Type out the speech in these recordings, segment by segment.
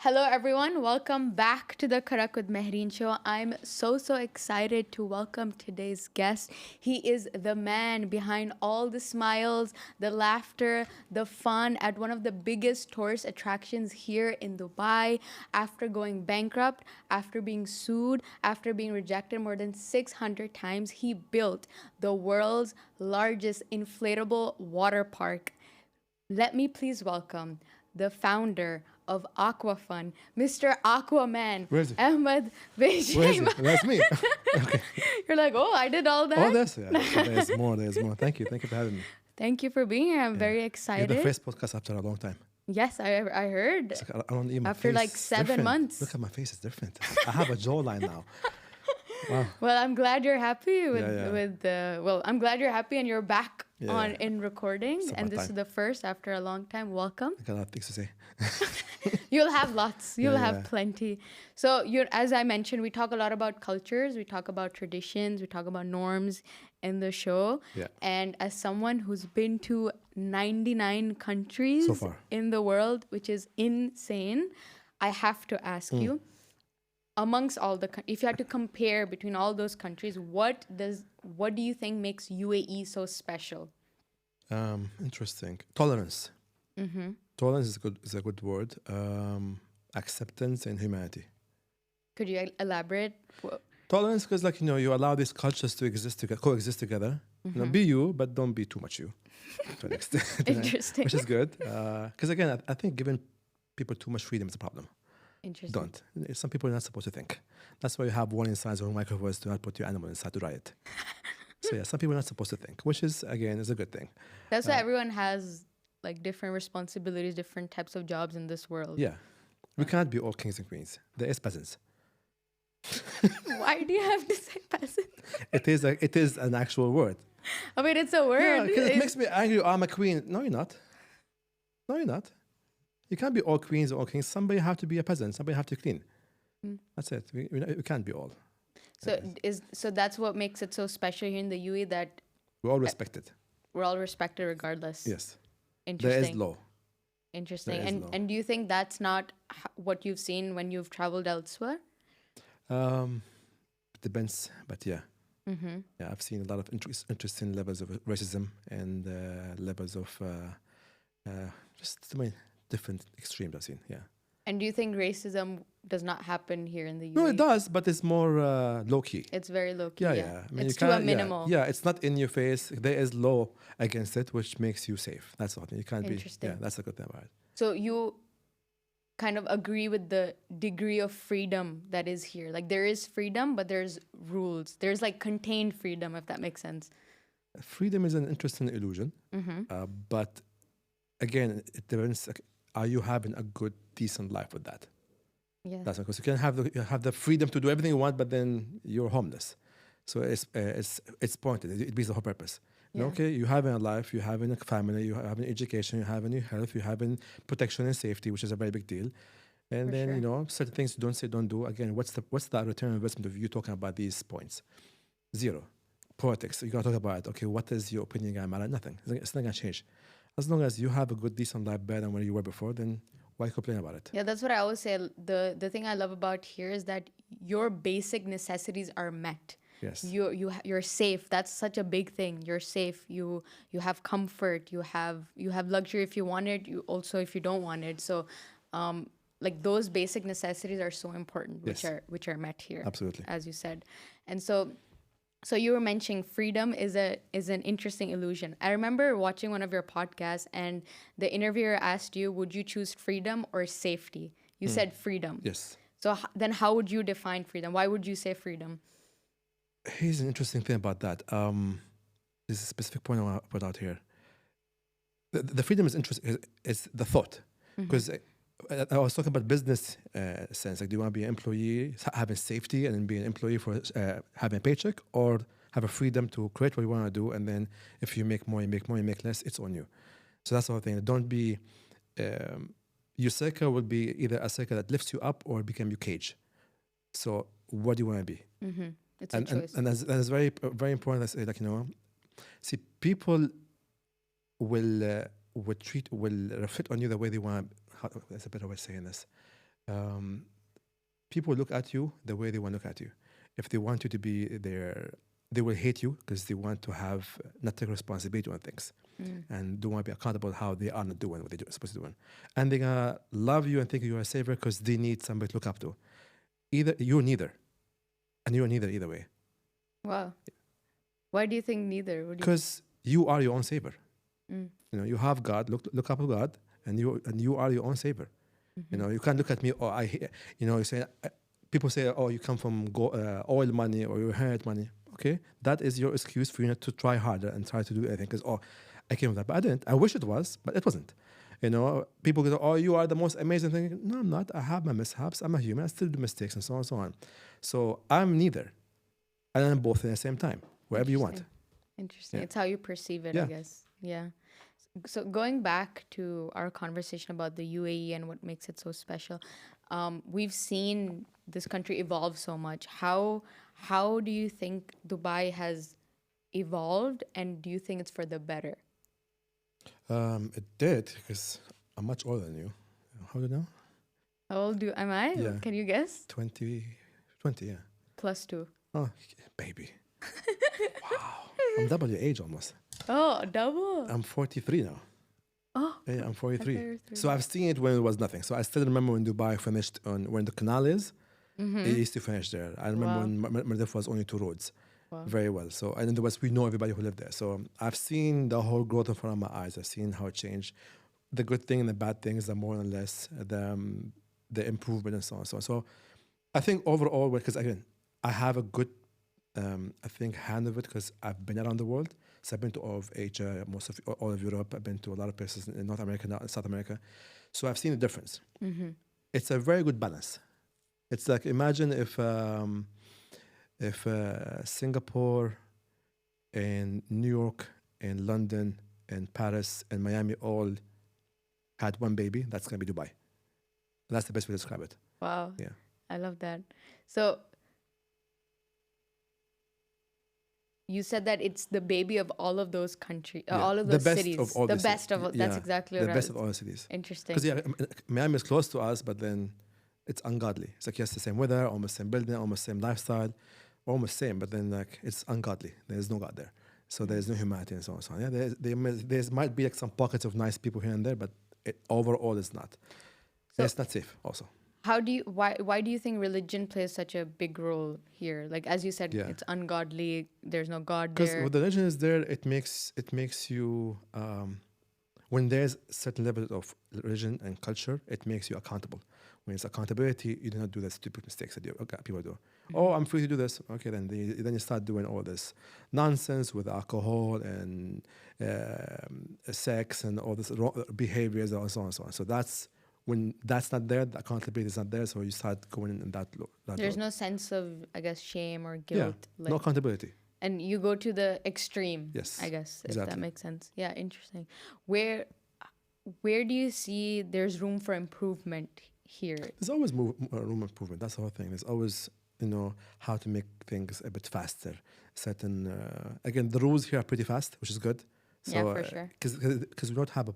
Hello, everyone. Welcome back to the Karak With Mahreen show. I'm so excited to welcome today's guest. He is the man behind all the smiles, the laughter, the fun at one of the biggest tourist attractions here in Dubai. After going bankrupt, after being sued, after being rejected more than 600 times, he built the world's largest inflatable water park. Let me please welcome the founder of Aqua Fun, Mr. Aquaman, Where is it? Ahmed Ben Where is it? Chaibah. That's me. Okay. You're like, oh, I did all that. Oh, that's yeah. There's more. There's more. Thank you. Thank you for having me. Thank you for being here. I'm very You're excited. the first podcast after a long time. Yes, I heard. It's like I don't even After like 7 different. months. Look at my face. It's different. I have a jawline now. Wow. Well, I'm glad you're happy I'm glad you're happy and you're back Yeah. in recording. It's And about this is time. the first after a long time. Welcome. I got a lot of things to say. You'll have lots. You'll have Yeah. plenty. So as I mentioned, we talk a lot about cultures. We talk about traditions. We talk about norms in the show. Yeah. And as someone who's been to 99 countries So far. in the world, which is insane, I have to ask you, amongst all if you had to compare between all those countries, what do you think makes UAE so special? Interesting. Tolerance. Mm-hmm. Tolerance is a good word. Acceptance and humanity. Could you elaborate? Tolerance because you allow these cultures to coexist together. Be you, but don't be too much you. To an extent. Interesting. Which is good. Because again, I think giving people too much freedom is a problem. Interesting. Don't. Some people are not supposed to think. That's why you have warning signs or microphones to not put your animal inside to riot. So yeah, some people are not supposed to think, which is again is a good thing. That's why everyone has like different responsibilities, different types of jobs in this world. Yeah, we cannot be all kings and queens. There is peasants. Why do you have to say peasant? It is an actual word. I mean, it's a word. Yeah, because it makes me angry. Oh, I'm a queen. No, you're not. No, you're not. You can't be all queens or all kings. Somebody have to be a peasant. Somebody have to clean. That's it. We can't be all. So that's what makes it so special here in the UAE, that We're all respected. we're all respected regardless. Yes. Interesting. There is law. Interesting. There is law. And do you think that's not what you've seen when you've traveled elsewhere? It depends, but yeah. Yeah, I've seen a lot of interesting levels of racism and levels of different extremes I've seen. Yeah. And do you think racism does not happen here in the UAE? No, it does, but it's more low key. It's very low key. Yeah, Yeah. yeah. I mean, It's you to a can't- minimal. Yeah, it's not in your face. There is law against it, which makes you safe. That's all. You can't be. Interesting. Yeah, that's a good thing about it. So you kind of agree with the degree of freedom that is here. Like there is freedom, but there's rules. There's like contained freedom, if that makes sense. Freedom is an interesting illusion, but again, it depends. Like, are you having a good, decent life with that? Yeah. That's because you can have the freedom to do everything you want, but then you're homeless. So it's pointed. It means the whole purpose. Yeah. Okay, you have a life, you have a family, you have an education, you have your health, you have protection and safety, which is a very big deal. And For then sure. certain things you don't say, don't do. Again, what's the return on investment of you talking about these points? Zero. Politics. You gotta talk about, okay, what is your opinion on matter? Nothing. It's not gonna change. As long as you have a good, decent life better than where you were before, then why complain about it? Yeah, that's what I always say. The thing I love about here is that your basic necessities are met. Yes. You're safe. That's such a big thing. You're safe. You have comfort. You have luxury if you want it. You also if you don't want it. So, like those basic necessities are so important, Yes. which are met here. Absolutely. As you said, and so you were mentioning freedom is an interesting illusion. I remember watching one of your podcasts, and the interviewer asked you, "Would you choose freedom or safety?" You said freedom. Yes. So then, how would you define freedom? Why would you say freedom? Here's an interesting thing about that. There's a specific point I want to put out here. The freedom is interesting. Is the thought, because I was talking about business sense. Like, do you want to be an employee, having safety, and then be an employee for having a paycheck, or have a freedom to create what you want to do, and then if you make more, you make more. You make less, it's on you. So that's the whole thing. Don't be. Your circle will be either a circle that lifts you up or become your cage. So what do you want to be? It's a choice. And that's very very important. That's like see, people will reflect on you the way they want. That's a better way of saying this. um, people look at you the way they want to look at you. If they want you to be there, they will hate you because they want to have not take responsibility on things and don't want to be accountable how they are not doing what they're supposed to do. And they're gonna love you and think you're a savior because they need somebody to look up to. Either you're neither, and you're neither either way. Wow. Why do you think neither? What do you Because you are your own savior. Mm. You know, you have God. Look up to God, and you are your own savior. You know, you can't look at me. Or you know, you say people say, oh, you come from oil money or you inherit money. Okay, that is your excuse for you not to try harder and try to do anything. Because I came with that, but I didn't. I wish it was, but it wasn't. You know, people go, oh, you are the most amazing thing. No, I'm not. I have my mishaps. I'm a human. I still do mistakes and so on and so on. So I'm neither, and I'm both at the same time. Wherever you want. Interesting. Yeah. It's how you perceive it, I Yeah. guess. Yeah. So going back to our conversation about the UAE and what makes it so special, we've seen this country evolve so much. How do you think Dubai has evolved, and do you think it's for the better? It did because I'm much older than you. How old are you now? How old am I? Yeah. Can you guess? 20, yeah. +2. Oh, baby. Wow. I'm double your age almost. Oh, double. I'm 43 now. Oh, Yeah, I'm I thought 43. you were So I've seen it when it was nothing. So I still remember when Dubai finished when the canal is. It used to finish there. I remember Wow. when Maldives was only 2 roads. Wow. Very well. So and in the West, we know everybody who lived there. So I've seen the whole growth in front of my eyes. I've seen how it changed. The good thing and the bad things, the more and less, the improvement and so on. So I think overall, because again, I have a good, I think, hand of it because I've been around the world. So I've been to all of Asia, all of Europe. I've been to a lot of places in North America, South America. So I've seen the difference. It's a very good balance. It's like imagine if Singapore and New York and London and Paris and Miami all had one baby, that's gonna be Dubai. That's the best way to describe it. Wow. Yeah. I love that. So you said that it's the baby of all of those countries, Yeah. all of The those best cities. of all The these best cities. of that's Yeah. exactly The what best I of all the cities. Interesting. Because Miami is close to us, but then it's ungodly. It's like yes, the same weather, almost same building, almost same lifestyle, almost same, but then like it's ungodly. There's no God there, so there's no humanity and so on and so on. Yeah, there might be like some pockets of nice people here and there, but overall it's not. So- It's not safe. Also, Why do you think religion plays such a big role here? Like as you said, Yeah. it's ungodly. There's no God because there. when the religion is there, it makes you. When there's certain level of religion and culture, it makes you accountable. When it's accountability, you do not do the stupid mistakes that people do. Oh, I'm free to do this. Okay, then you start doing all this nonsense with alcohol and sex and all this wrong behaviors and so on and so on. So that's when that's not there, the accountability is not there. So you start going in that There's road. no sense of, I guess, shame or Yeah, guilt. no accountability. And you go to the extreme. Yes, I guess, if exactly. that makes sense. Yeah, interesting. Where do you see there's room for improvement here? There's always room improvement. That's the whole thing. There's always, how to make things a bit faster. Certain, again, the rules here are pretty fast, which is good. So, Yeah, for sure. Because we don't have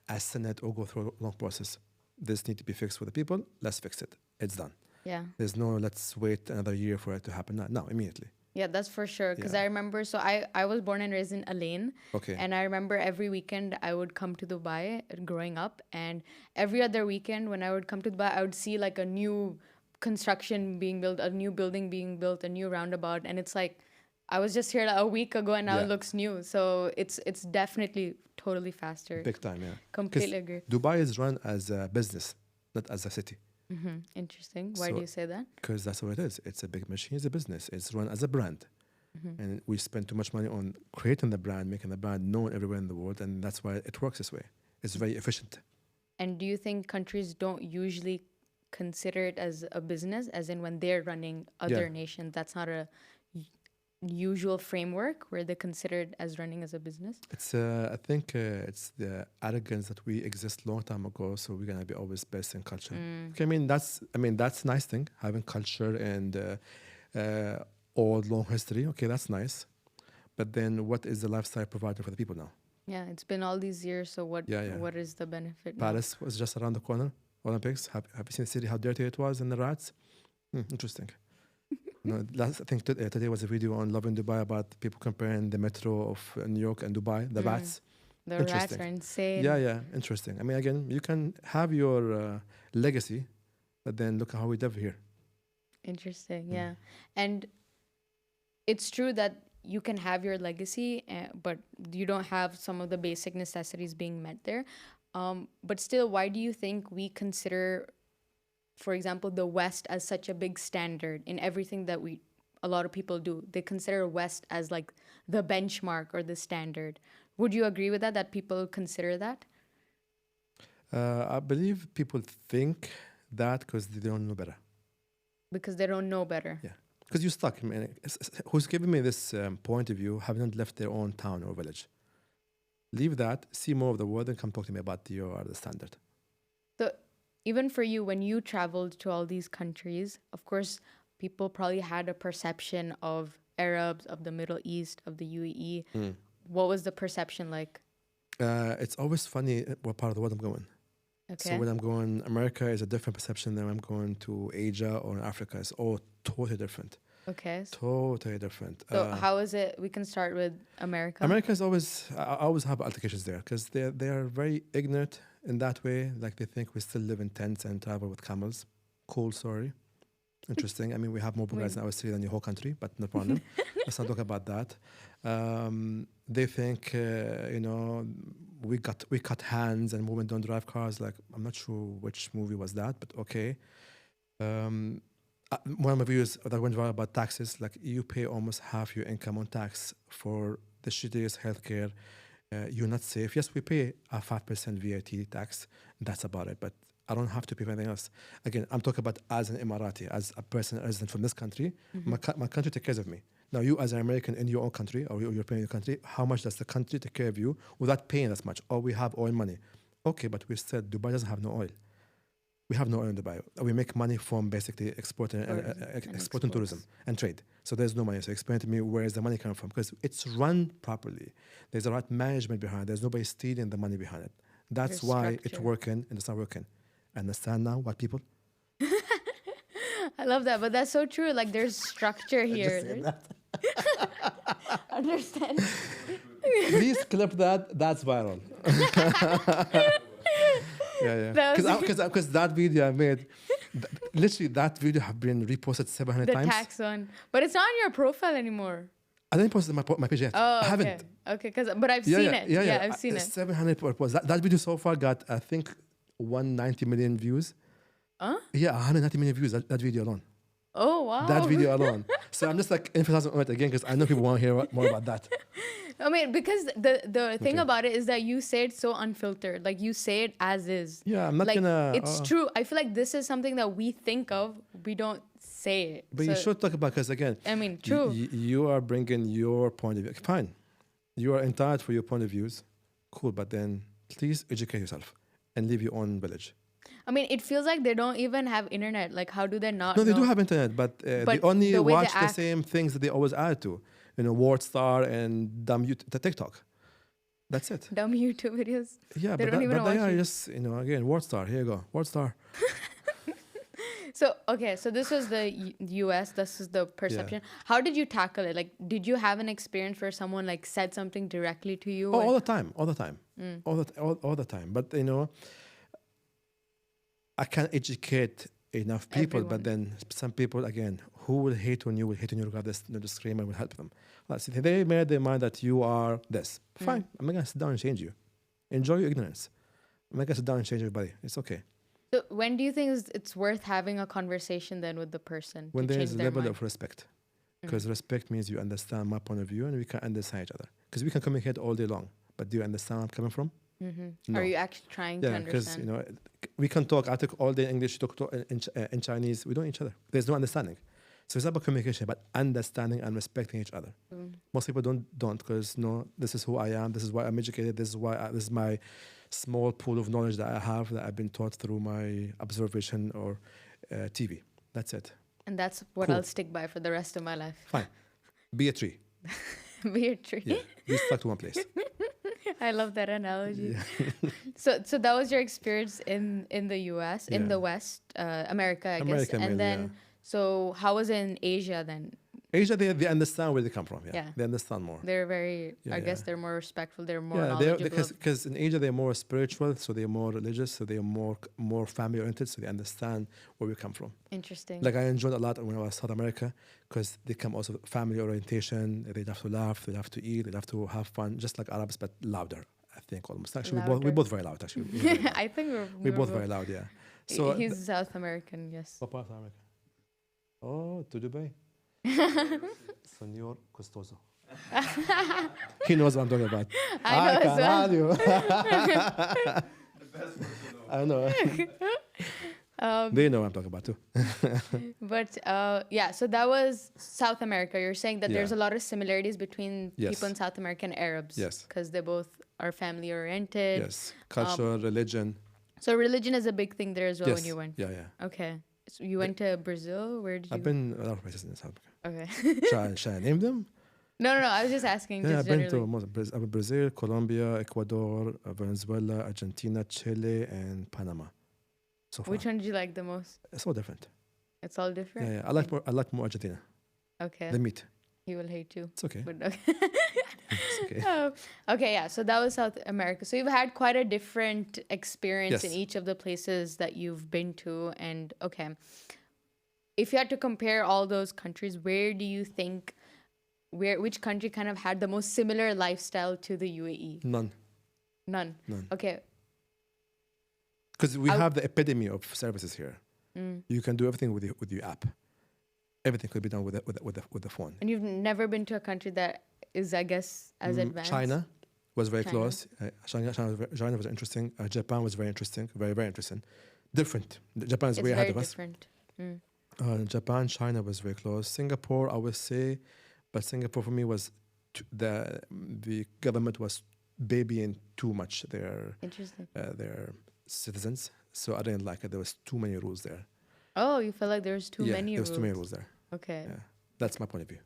a Senate or go through a long process. This need to be fixed for the people. Let's fix it. It's done. Yeah. There's no let's wait another year for it to happen. No, immediately. Yeah, that's for sure. Because Yeah. I remember, so I was born and raised in Alain. Okay. And I remember every weekend I would come to Dubai growing up. And every other weekend when I would come to Dubai, I would see like a new construction being built, a new building being built, a new roundabout. And it's like, I was just here like a week ago and now Yeah. it looks new. So it's definitely totally faster. Big time, yeah. 'Cause Completely agree. Dubai is run as a business, not as a city. Interesting. Why do So- you say that? Because that's what it is. It's a big machine. It's a business. It's run as a brand. And we spend too much money on creating the brand, making the brand known everywhere in the world. And that's why it works this way. It's very efficient. And do you think countries don't usually consider it as a business, as in when they're running other Yeah. nations, that's not a usual framework where they consider it as running as a business? It's I think it's the arrogance that we exist long time ago, so we're gonna be always best in culture. Okay, that's a nice thing, having culture and old long history. Okay, that's nice, but then what is the lifestyle provided for the people now? Yeah, it's been all these years, so what Yeah. what is the benefit now? Paris was just around the corner. Olympics. Have you seen the city, how dirty it was and the rats? Interesting. I think today was a video on Love in Dubai about people comparing the metro of New York and Dubai, the rats. The rats are insane. Yeah, interesting. I mean, again, you can have your legacy, but then look at how we live here. Interesting, yeah. And it's true that you can have your legacy, but you don't have some of the basic necessities being met there. But still, why do you think we consider, for example, the West as such a big standard in everything that a lot of people do? They consider West as like the benchmark or the standard. Would you agree with that people consider that? I believe people think that because they don't know better. Because they don't know better. Yeah. Because you're stuck. I mean, who's giving me this point of view haven't left their own town or village. Leave that, see more of the world, and come talk to me about the standard. So even for you, when you traveled to all these countries, of course, people probably had a perception of Arabs, of the Middle East, of the UAE. What was the perception like? It's always funny what part of the world I'm going. Okay. So when I'm going, America is a different perception than when I'm going to Asia or Africa. It's all totally different. Okay. Totally different. So how is it? We can start with America. America is always, I always have altercations there because they are very ignorant in that way. Like they think we still live in tents and travel with camels. Cool story. Interesting. I mean, we have more guys in our city than your whole country, but no problem. Let's not talk about that. They think, we cut hands and women don't drive cars. Like, I'm not sure which movie was that, but okay. One of my videos that went viral about taxes, like you pay almost half your income on tax for the shittiest healthcare. You're not safe. Yes, we pay a 5% VAT tax. That's about it. But I don't have to pay for anything else. Again, I'm talking about as an Emirati, as a person resident from this country. My country takes care of me. Now, you as an American in your own country or European in your country, how much does the country take care of you without paying as much? Or we have oil money. Okay, but we said Dubai doesn't have no oil. We have no oil in Dubai. We make money from basically exporting tourism and trade. So there's no money. So explain to me where is the money coming from? Because it's run properly. There's a right management behind it. There's nobody stealing the money behind it. That's why it's working and it's not working. Understand now what people? I love that, but that's so true. Like there's structure here. Understand? Please clip that. That's viral. Yeah. Because that video I made, literally that video have been reposted 700 times. The tax one, but it's not on your profile anymore. I didn't post it on my page yet. Oh, I haven't. Okay, but I've seen it. Yeah, I've seen it. 700 posts. That video so far got, I think, 190 million views. Yeah, 190 million views, that video alone. Oh, wow. That video alone. So I'm just like emphasizing on it again because I know people want to hear more about that. I mean, because the thing about it is that you say it so unfiltered. Like you say it as is. Yeah, I'm not gonna... It's true. I feel like this is something that we think of. We don't say it. But you should talk about, because again... I mean, true. You are bringing your point of view. Fine. You are entitled for your point of views. Cool, but then please educate yourself and leave your own village. I mean, it feels like they don't even have internet. Like, how do they not No, they know? do have internet, but they only watch the same things that they always add to. Word Star and dumb TikTok. That's it. Dumb YouTube videos. Yeah, they don't even watch they are just, again, Word Star. Here you go. Word Star. So this was the US. This is the perception. Yeah. How did you tackle it? Like, did you have an experience where someone like said something directly to you? Oh, all the time. All the time. All the time. But, I can't educate enough people, but then some people, again, who will hate on you regardless, the disclaimer will help them. Let's see, they made their mind that you are this. Fine, I'm not going to sit down and change you. Enjoy your ignorance. I'm not going to sit down and change everybody. It's okay. So when do you think it's worth having a conversation then with the person? When there is a level of respect. Because respect means you understand my point of view and we can understand each other. Because we can communicate all day long. But do you understand where I'm coming from? No. Are you actually trying to understand? Yeah, because we can talk. I talk all day English. You talk in Chinese. We don't know each other. There's no understanding. So it's about communication, but understanding and respecting each other. Most people don't because this is who I am. This is why I'm educated. This is my small pool of knowledge that I have that I've been taught through my observation or TV. That's it. And that's what I'll stick by for the rest of my life. Fine. Be a tree. Be a tree. Yeah. Be stuck to one place. I love that analogy. Yeah. So that was your experience in the US, in Yeah. the West, America, I guess. America And mainly, then, yeah. so how was it in Asia then? Asia, they understand where they come from. Yeah, Yeah. they understand more. They're very, Yeah, I guess yeah. they're more respectful. They're more Yeah, they're knowledgeable. because in Asia they're more spiritual, so they're more religious, so they're more family oriented, so they understand where we come from. Interesting. Like I enjoyed a lot when I was South America because they come also family orientation. They love to laugh, they love to eat, they love to have fun, just like Arabs but louder. I think almost. Actually, we Louder. both very loud. Actually, we're very loud. I think We're both very loud. Yeah. So he's South American, yes. what part of America? Oh, to Dubai. Senor Costoso. He knows what I'm talking about. I know as well. I know. They know what I'm talking about too. But yeah, so that was South America. You're saying that there's Yeah. a lot of similarities between Yes. people in South America and Arabs. Yes. Because they both are family oriented. Yes, culture, religion. So religion is a big thing there as well Yes. when you went. Yeah, yeah. Okay. So you went to Brazil? Where did you I've been a lot of places in South America. Okay. Shall I name them? No. I was just asking. Yeah, just I've been generally. to I've been Brazil, Colombia, Ecuador, Venezuela, Argentina, Chile, and Panama. So far. Which one did you like the most? It's all different. It's all different? Yeah, yeah. I like more Argentina. Okay. The meat. He will hate you. It's okay. But okay. It's okay. Oh, okay, yeah. So that was South America. So you've had quite a different experience in Yes. each of the places that you've been to. And okay, if you had to compare all those countries, where do you think, which country kind of had the most similar lifestyle to the UAE? None. None. Okay. Because we I- have the epidemic of services here. Mm. You can do everything with your app. Everything could be done with the phone. And you've never been to a country that is, I guess, as advanced? China was very China. close. China was interesting. Japan was very interesting. Very, very interesting. Different. Japan is It's way ahead very of us. different. Mm. Japan, China was very close. Singapore, I would say, but Singapore for me was the government was babying too much Interesting. their citizens. So I didn't like it. There was too many rules there. Oh, you felt like there's too Yeah, many there was rules. too many rules there. Okay. Yeah, that's my point of view.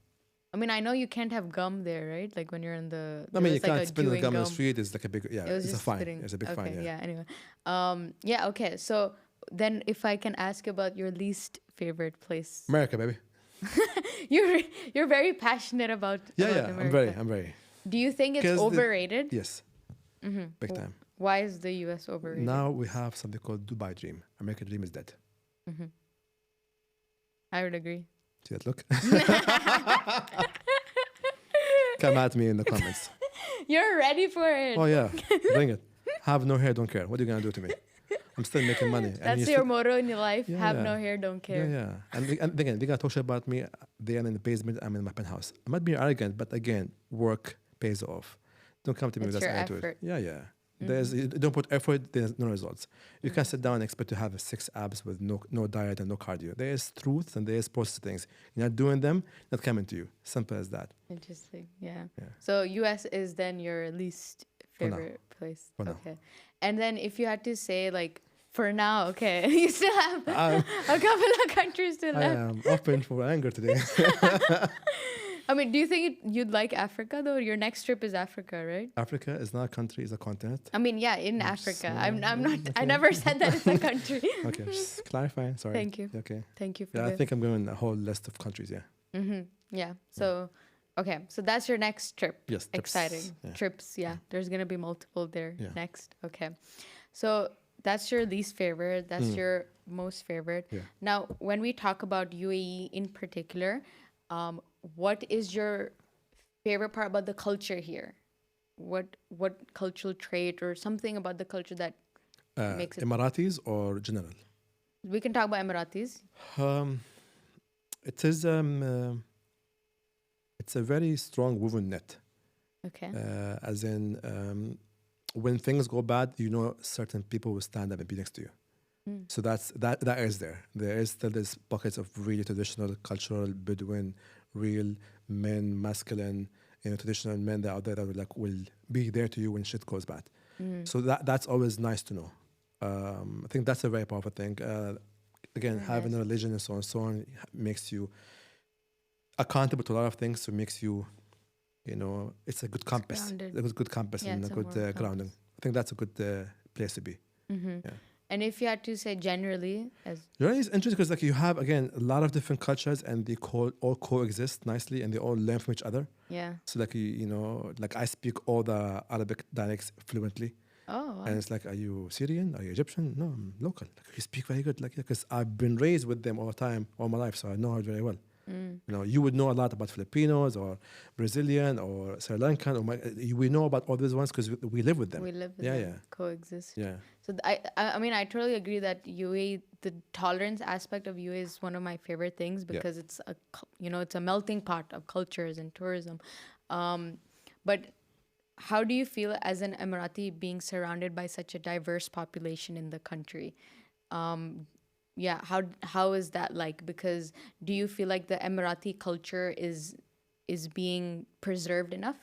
I mean, I know you can't have gum there, right? Like when you're in the. I mean, you there's like can't a spin the chewing gum on the street. It's like a big, It was it's a just fine. spitting. It's a big Okay, fine. Yeah. Anyway, yeah. Okay. So then, if I can ask about your least favorite place, America, baby. you're very passionate about. Yeah, about yeah. America. I'm very. Do you think it's 'Cause the- overrated? Yes, big time. Why is the U.S. overrated? Now we have something called Dubai Dream. American Dream is dead. I would agree. See that look? Come at me in the comments. You're ready for it. Oh yeah, bring it. Have no hair, don't care. What are you gonna do to me? I'm still making money. And That's you your still- motto in your life. Yeah, Have yeah. no hair, don't Yeah, care. yeah. And again, they're gonna talk shit about me. They're in the basement. I'm in my penthouse. I'm not being arrogant, but again, work pays off. Don't come to me It's with that your attitude. effort. Yeah, yeah. You don't put effort. There's no results. You can't sit down and expect to have 6 abs with no diet and no cardio. There is truth and there is positive things. You're not doing them, not coming to you. Simple as that. Interesting. Yeah. Yeah. So U.S. is then your least For now. favorite place. For now. Okay. And then if you had to say like for now, okay, you still have I'm- a couple of countries to I left. am open for anger today. I mean, do you think you'd like Africa though? Your next trip is Africa, right? Africa is not a country, it's a continent. I mean, yeah, in Africa. so- I'm not. I okay. never said that it's a country. Okay, just clarifying. Sorry. Thank you. Okay. Thank you for Yeah, I the. think I'm going a whole list of countries. Yeah. Yeah. So, okay. So that's your next trip. Yes. trips. Exciting. Yeah. Trips. Yeah. There's gonna be multiple there Yeah. next. Okay. So that's your least favorite. That's your most favorite. Yeah. Now, when we talk about UAE in particular, what is your favorite part about the culture here? What cultural trait or something about the culture that makes it? Emiratis or general? We can talk about Emiratis. It is it's a very strong woven net. Okay. As in, when things go bad, you know certain people will stand up and be next to you. So that is there. There is still this pockets of really traditional, cultural Bedouin, real men, masculine, traditional men that are out there that will be there to you when shit goes bad. So that's always nice to know. I think that's a very powerful thing. Again, Very having nice. a religion and so on makes you accountable to a lot of things. So makes you you know, it's a good compass. grounded. A good compass Yeah, and a it's a good moral grounding. compass. I think that's a good place to be. Yeah. And if you had to say generally, as Learning is interesting because like you have again a lot of different cultures and they all coexist nicely and they all learn from each other. yeah. So like you know, like I speak all the Arabic dialects fluently. Oh, wow. And it's like, are you Syrian? Are you Egyptian? No, I'm local. Like, you speak very good, like because I've been raised with them all the time, all my life, so I know it very well. You know, you would know a lot about Filipinos or Brazilian or Sri Lankan, or we know about all these ones because we live with them. We live with Yeah, them, coexist. yeah. So I mean, I totally agree that UAE, the tolerance aspect of UAE is one of my favorite things because it's it's a melting pot of cultures and tourism. But how do you feel as an Emirati being surrounded by such a diverse population in the country? Yeah, how is that like? Because do you feel like the Emirati culture is being preserved enough?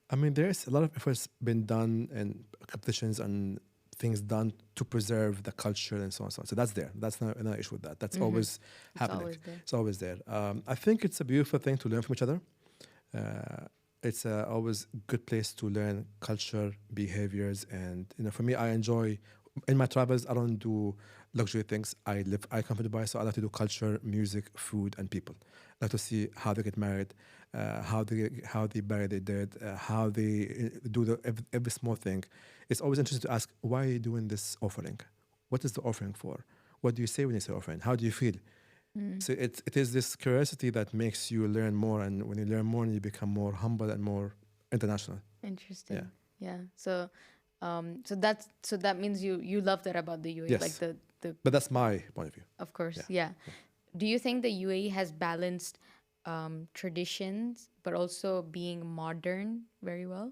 I mean, there's a lot of efforts been done and competitions and things done to preserve the culture and so on and so on. So that's there. That's not an issue with that. That's always happening. Always there. It's always there. I think it's a beautiful thing to learn from each other. It's always a good place to learn culture, behaviors, and you know, for me, I enjoy in my travels. I don't do luxury things. I come from Dubai, so I like to do culture, music, food, and people. I like to see how they get married, how they bury their dead, how they do every small thing. It's always interesting to ask, why are you doing this offering? What is the offering for? What do you say when you say offering? How do you feel? So it is this curiosity that makes you learn more, and when you learn more, you become more humble and more international. Interesting. Yeah. So that means you love that about the UAE, Yes. like the But that's my point of view. of course, yeah. Do you think the UAE has balanced traditions but also being modern very well?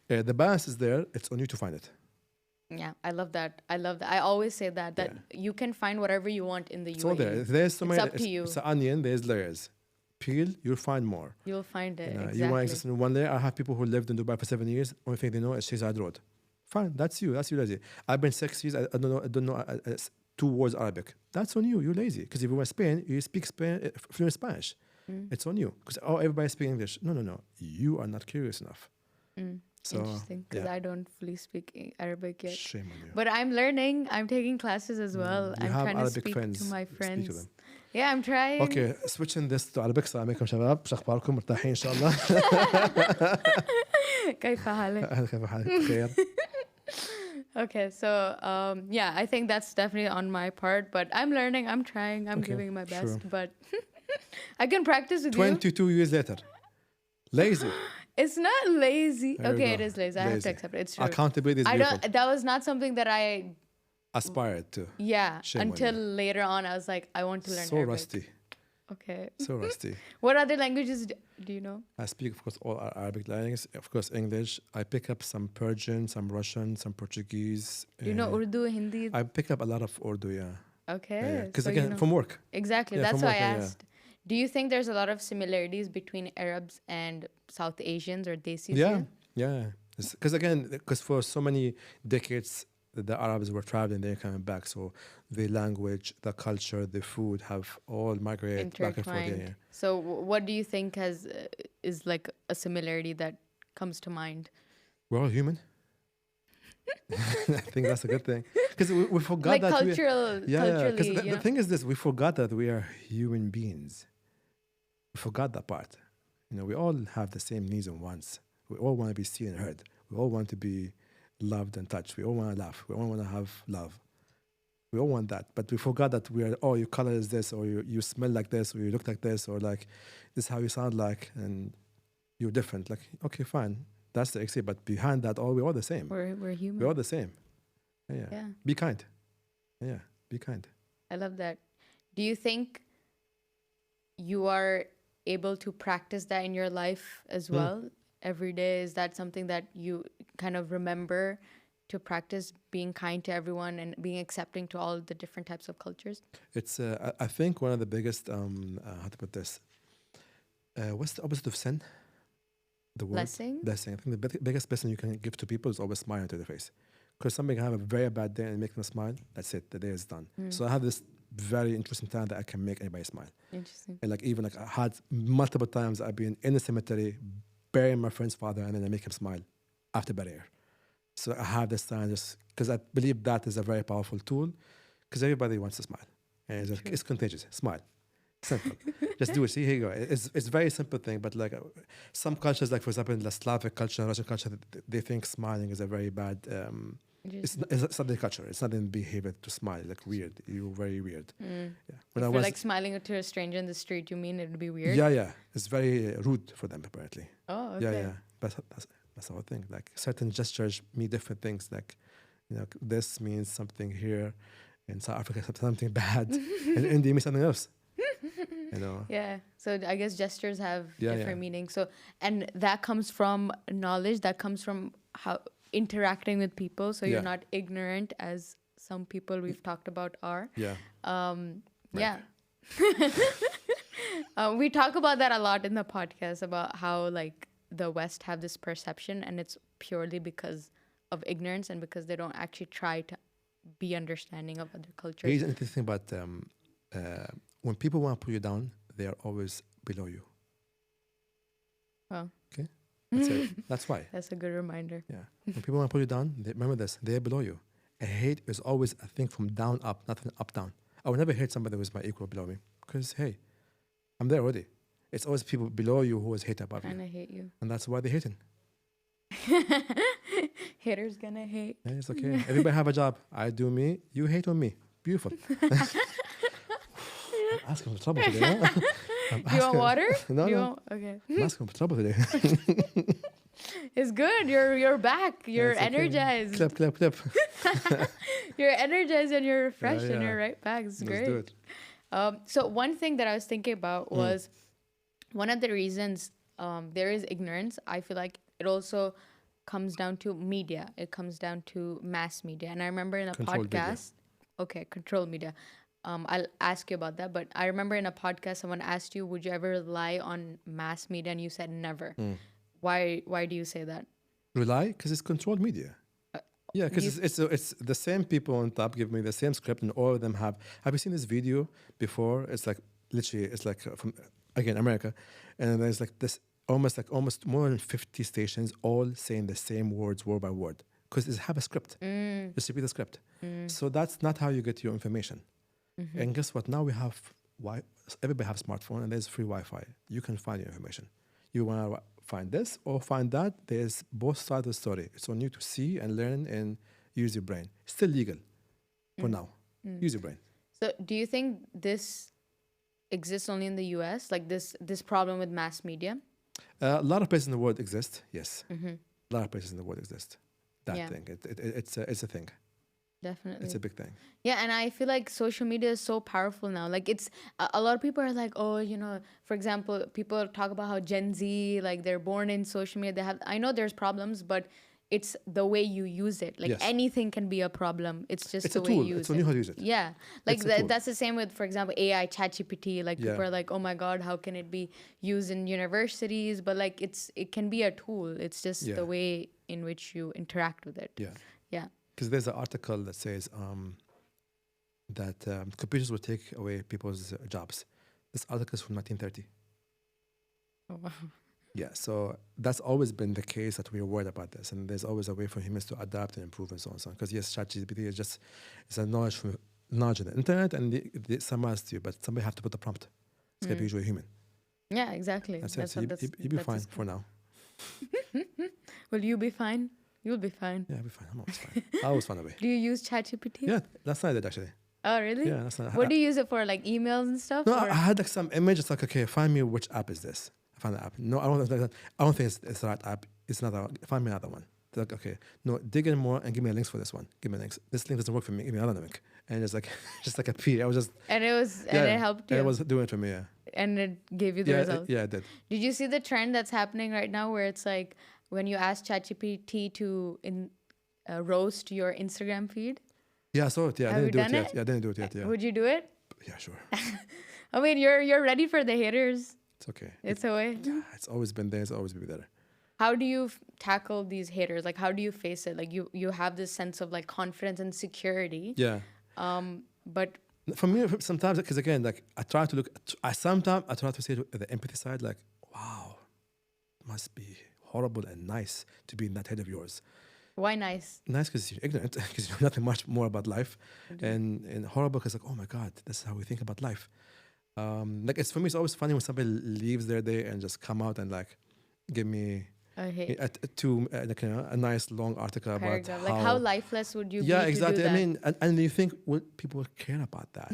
The balance is there. It's on you to find it. Yeah, I love that. I love that. I always say that you can find whatever you want in the It's UAE. all there. If there's so It's many, up to you. it's an onion. There's layers. Peel, you'll find more. You'll find it. You Exactly. You want to exist in one layer. I have people who lived in Dubai for 7 years. Only thing they know is Shehzad Road. Fine, that's you. That's you lazy. I've been 6 years. I don't know 2 words Arabic. That's on you. You're lazy. Because if you were Spain, you speak fluent Spanish. It's on you. Because everybody speaks English. No. You are not curious enough. So, interesting, because I don't fully speak Arabic yet. Shame on you. But I'm learning. I'm taking classes as well. You I'm have trying Arabic to speak friends. to my Speak to friends. them. Yeah, I'm trying. Okay, switching this to Arabic. السلام عليكم شباب، شو اخباركم؟ مرتاحين ان شاء الله؟ كيف حالك؟ كيف حالك؟ بخير. Okay, so yeah, I think that's definitely on my part, but I'm learning. I'm trying. I'm giving my best, but I can practice with you. 22 years later. Lazy. It's not lazy. There we Okay, go. it is lazy. I have to accept it. It's true. Accountability is I beautiful. don't. That was not something that I. Aspired to. Yeah. Shame on until you. later on, I was like, I want to learn So Arabic. rusty. Okay. So rusty. What other languages do you know? I speak, of course, all Arabic languages. Of course, English. I pick up some Persian, some Russian, some Portuguese. Do you know Urdu, Hindi? I pick up a lot of Urdu, yeah. Okay. Because so again, you know. from work. Exactly. Yeah, That's from why I work, yeah. asked. Do you think there's a lot of similarities between Arabs and South Asians or Desis? Yeah. Because again, because for so many decades, the Arabs were traveling, they're coming back. So the language, the culture, the food have all migrated back and forth. Yeah. So what do you think is like a similarity that comes to mind? We're all human. I think that's a good thing. Because we forgot like that culturally, because the thing is this, we forgot that we are human beings. We forgot that part. You know, we all have the same needs and wants. We all want to be seen and heard. We all want to be loved and touched. We all want to laugh. We all want to have love. We all want that. But we forgot that we are, your color is this, or you smell like this, or you look like this, or like this is how you sound like, and you're different. Like, okay, fine. That's the exit. But behind that, we're all the same. We're human. We're all the same. Yeah. Be kind. Yeah, be kind. I love that. Do you think you are able to practice that in your life as well? Every day, is that something that you kind of remember to practice, being kind to everyone and being accepting to all the different types of cultures? It's I think one of the biggest how to put this, what's the opposite of sin? The word Blessing. I think the biggest blessing you can give to people is always smile into their face, because somebody can have a very bad day and make them smile. That's it, the day is done. So I have this very interesting talent that I can make anybody smile. Interesting. And like even like I had multiple times I've been in the cemetery bury my friend's father and then I make him smile after burial. So I have this sign just because I believe that is a very powerful tool because everybody wants to smile. And it's contagious. Smile. Simple. Just do it. See, here you go. It's very simple thing, but like some cultures, like for example, the Slavic culture, Russian culture, they think smiling is a very bad. It's not their culture. It's not in behavior to smile. Like weird. You're very weird. Yeah. When If I you're was like smiling to a stranger in the street, you mean it'd be weird? yeah. It's very rude for them apparently. Oh, okay. Yeah. But that's the whole thing. Like certain gestures mean different things. Like this means something here, in South Africa something bad, and in India means something else. Yeah. So I guess gestures have different Yeah. meanings. So, and that comes from knowledge. That comes from how interacting with people. So you're Yeah. not ignorant as some people we've talked about are. Yeah. Yeah. We talk about that a lot in the podcast about how like the West have this perception, and it's purely because of ignorance and because they don't actually try to be understanding of other cultures. Here's an interesting about when people want to put you down, they are always below you. Well, Okay, that's it. That's why. that's a good reminder. Yeah, when people want to put you down, remember this: they're below you. A hate is always a thing from down up, not from up down. I would never hate somebody who is my equal below me because hey, I'm there already. It's always people below you who is hate above Trying you, to hate you. and that's why they're hating. Haters gonna hate. Yeah, it's okay. Everybody have a job. I do me. You hate on me. Beautiful. I'm asking for trouble today. Huh? Do you want water? No, Do you no. want- okay. I'm asking for trouble today. It's good. You're back. You're It's okay. energized. Clip. You're energized and you're fresh and yeah. you're right back. It's Let's great. do it. So one thing that I was thinking about was one of the reasons there is ignorance. I feel like it also comes down to media. It comes down to mass media. And I remember in a Controlled media. podcast, okay, control media. I'll ask you about that. But I remember in a podcast, someone asked you, would you ever rely on mass media? And you said never. Why do you say that? Rely because it's controlled media. Yeah, because it's the same people on top give me the same script, and all of them have. Have you seen this video before? It's like literally, it's like from again America, and there's like this almost more than 50 stations all saying the same words word by word because they have a script. Just repeat the script. So that's not how you get your information. And guess what? Now we have everybody have smartphone and there's free Wi-Fi. You can find your information. You want to find this or find that. There's both sides of the story. It's on you to see and learn and use your brain. Still legal for now. Use your brain. So do you think this exists only in the US? Like this problem with mass media? A lot of places in the world exist. Yes, a lot of places in the world exist. That Yeah. thing. It's a thing. Definitely. It's a big thing. Yeah, and I feel like social media is so powerful now. Like it's a lot of people are like, oh, for example, people talk about how Gen Z, like they're born in social media. They have, I know there's problems, but it's the way you use it. Like Yes. anything can be a problem. It's just It's the a way tool. you use It's on it. you how to use it. Yeah, like It's a tool. that's the same with, for example, AI, ChatGPT. Like people Yeah. are like, oh my God, how can it be used in universities? But like it can be a tool. It's just Yeah. the way in which you interact with it. Yeah. Yeah. Because there's an article that says that computers will take away people's jobs. This article is from 1930. Oh, wow. Yeah, so that's always been the case that we're worried about this, and there's always a way for humans to adapt and improve and so on and so on. Because yes, ChatGPT is just it's a knowledge in the internet, and they summarize to you, but somebody have to put the prompt. It's gonna be usually a human. Yeah, exactly. That's it. So you'll be fine for now. Will you be fine? You'll be fine. Yeah, I'll be fine. I'm always fine. I always find a way. Do you use ChatGPT? Yeah, that's not it actually. Oh, really? Yeah, that's not. What do you use it for? Like emails and stuff? No, or? I had like some image. It's like, okay, find me which app is this. I found the app. No, I don't think it's the right app. It's not that. Find me another one. They're like, okay, no, dig in more and give me links for this one. Give me links. This link doesn't work for me. Give me another link. And it's like, just like a P. I was just. And it helped you. And it was doing it for me. Yeah. And it gave you the results. Yeah, it did. Did you see the trend that's happening right now, where it's like when you ask ChatGPT to roast your Instagram feed? Yeah, I saw it. Yeah, Have I you didn't do done it yet. it? Yeah, I didn't do it yet. Yeah. Would you do it? Yeah, sure. I mean, you're ready for the haters. It's okay. It's a way. It's always been there. It's always be there. How do you tackle these haters? Like, how do you face it? Like, you have this sense of like confidence and security. Yeah. But For me, sometimes, because again, like I try to look, I try to see the empathy side, like, wow, must be horrible and nice to be in that head of yours. Why nice? Nice because you're ignorant, because you know nothing much more about life, and horrible because like, oh my God, this is how we think about life. Like it's for me, it's always funny when somebody leaves their day and just come out and like give me a nice long article about how lifeless would you be yeah, to exactly. do that? I mean, and you think, will people care about that?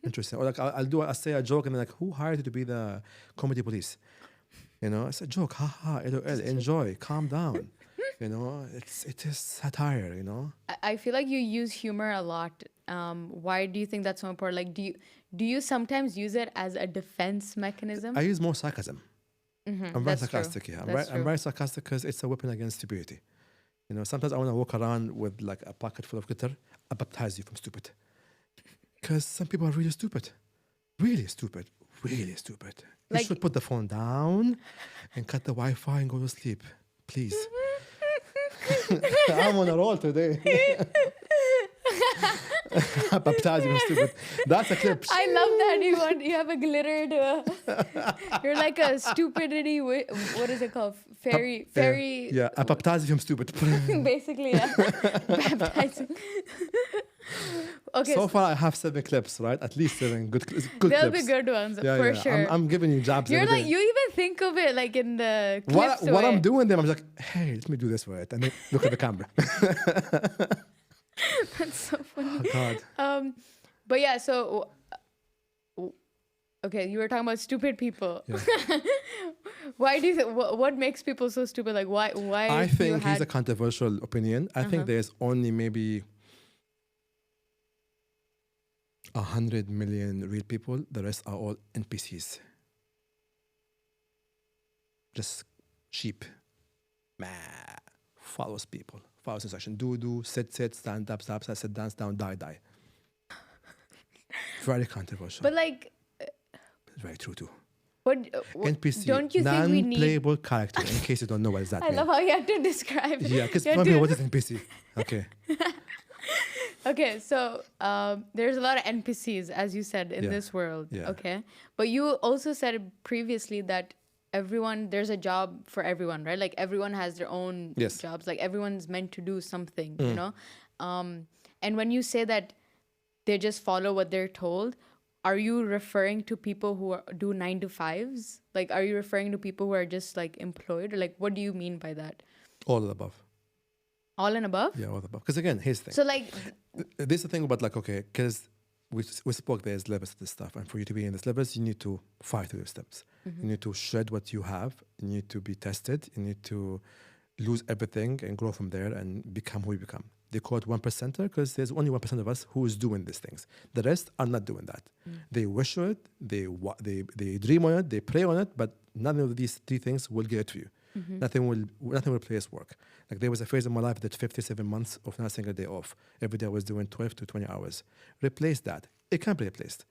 Interesting. Or like I'll say a joke and then like, who hired you to be the comedy police? You know, it's a joke. Ha ha. LOL. Enjoy. Calm down. You know, it is satire. You know. I feel like you use humor a lot. Why do you think that's so important? Like, do you sometimes use it as a defense mechanism? I use more sarcasm. I'm very sarcastic. True. Yeah, I'm very sarcastic because it's a weapon against stupidity. You know, sometimes I want to walk around with like a pocket full of glitter. I baptize you from stupid. Because some people are really stupid. Really stupid. Really stupid. You should put the phone down and cut the Wi-Fi and go to sleep. Please. I'm on a roll today. Baptizing stupid. That's a clip. I love that you have a glittered. You're like a stupidity. What is it called? Fairy. Yeah, I baptize him stupid. Basically, yeah. Baptizing. Okay. So far, I have 7 clips, right? At least 7 good clips. They'll be good ones, for sure. I'm giving you jobs. You're like, you even think of it like in the clips what I'm doing then, I'm just like, hey, let me do this for it. And then look at the camera. That's so funny. Oh, God. But yeah, so okay, you were talking about stupid people. Yeah. Why do you think? What makes people so stupid? Like why? I think he's a controversial opinion. I think there's only maybe 100 million real people. The rest are all NPCs. Just sheep. Follows people. Follows instruction. Do, sit, stand up, stop, sit down, die. Very controversial. But like, it's very true too. What NPC, don't you think we need non-playable character? In case you don't know what does that mean. I love how you have to describe it. Yeah, because what is NPC? Okay. Okay, so there's a lot of NPCs, as you said, in this world. Yeah. Okay, but you also said previously that there's a job for everyone, right? Like everyone has their own jobs. Like everyone's meant to do something, you know? And when you say that they just follow what they're told, are you referring to people who do 9 to 5s? Like, are you referring to people who are just like employed? Or like, what do you mean by that? All of the above. All and above? Yeah, all of the above. Because again, here's the thing. So like... This is the thing about like, okay, because we spoke there's levels to this stuff. And for you to be in this levels, you need to fight through the steps. You need to shred what you have. You need to be tested. You need to lose everything and grow from there and become who you become. They call it 1%er because there's only 1% of us who is doing these things. The rest are not doing that. They wish for it, they dream on it, they pray on it, but none of these 3 things will get to you. Nothing will replace work. Like there was a phase in my life that 57 months of not a single day off. Every day I was doing 12 to 20 hours. Replace that. It can't be replaced.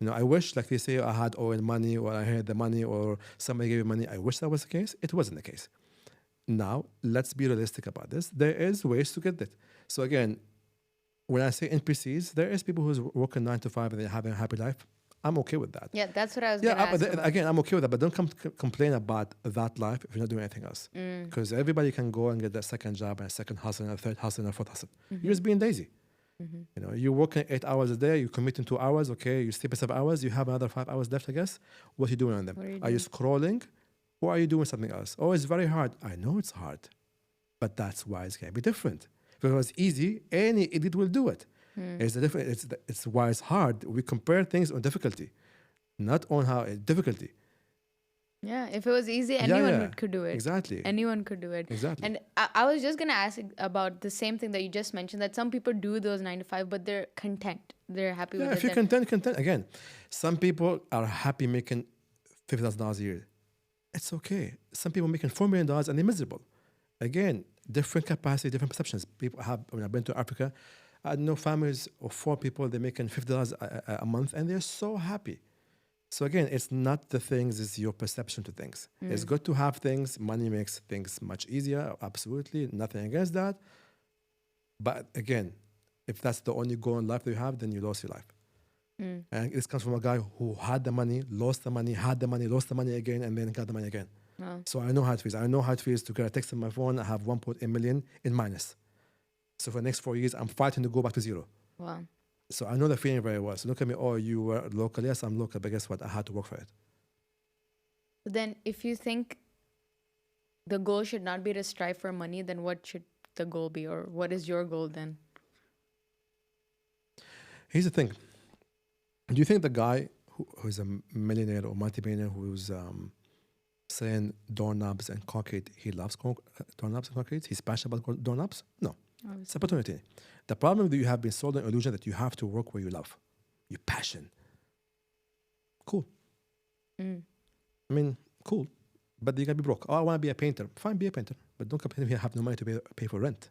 You know, I wish, like they say, I had oil money or I had the money or somebody gave me money. I wish that was the case. It wasn't the case. Now, let's be realistic about this. There is ways to get that. So again, when I say NPCs, there is people who's working 9 to 5 and they're having a happy life. I'm okay with that. Yeah, that's what I was going to ask. Again, I'm okay with that, but don't complain about that life if you're not doing anything else. Because everybody can go and get a second job and a second hustle and a third hustle and a fourth hustle. You're just being lazy. You know, you're working 8 hours a day, you commit in 2 hours, okay, you sleep 7 hours, you have another 5 hours left, I guess. What are you doing on them? Are you scrolling or are you doing something else? Oh, it's very hard. I know it's hard, but that's why it's going to be different. If it was easy, any idiot will do it. It's why it's hard. We compare things on difficulty, not on how difficulty. Yeah, if it was easy, anyone could do it. Exactly. Anyone could do it. Exactly. And I was just going to ask about the same thing that you just mentioned, that some people do those 9 to 5, but they're content. They're happy with it. Yeah, if you're content. Again, some people are happy making $50,000 a year. It's okay. Some people making $4 million and they're miserable. Again, different capacity, different perceptions. People have, when I've been to Africa, I know families of 4 people, they're making $50 a month and they're so happy. So again, it's not the things, it's your perception to things. It's good to have things. Money makes things much easier. Absolutely. Nothing against that. But again, if that's the only goal in life that you have, then you lost your life. And this comes from a guy who had the money, lost the money, had the money, lost the money again, and then got the money again. Wow. So I know how it feels. I know how it feels to get a text on my phone. I have 1.8 million in minus. So for the next 4 years, I'm fighting to go back to zero. Wow. So I know the feeling very well. So look at me. Oh, you were local. Yes, I'm local. But guess what? I had to work for it. So then, if you think the goal should not be to strive for money, then what should the goal be, or what is your goal then? Here's the thing. Do you think the guy who's a millionaire or multi-millionaire who's saying doorknobs and concrete, he loves doorknobs and concrete? He's passionate about doorknobs? No. It's opportunity. The problem is that you have been sold an illusion that you have to work where you love. Your passion. Cool. I mean, cool. But you gotta be broke. Oh, I want to be a painter. Fine, be a painter. But don't complain if you have no money to pay for rent.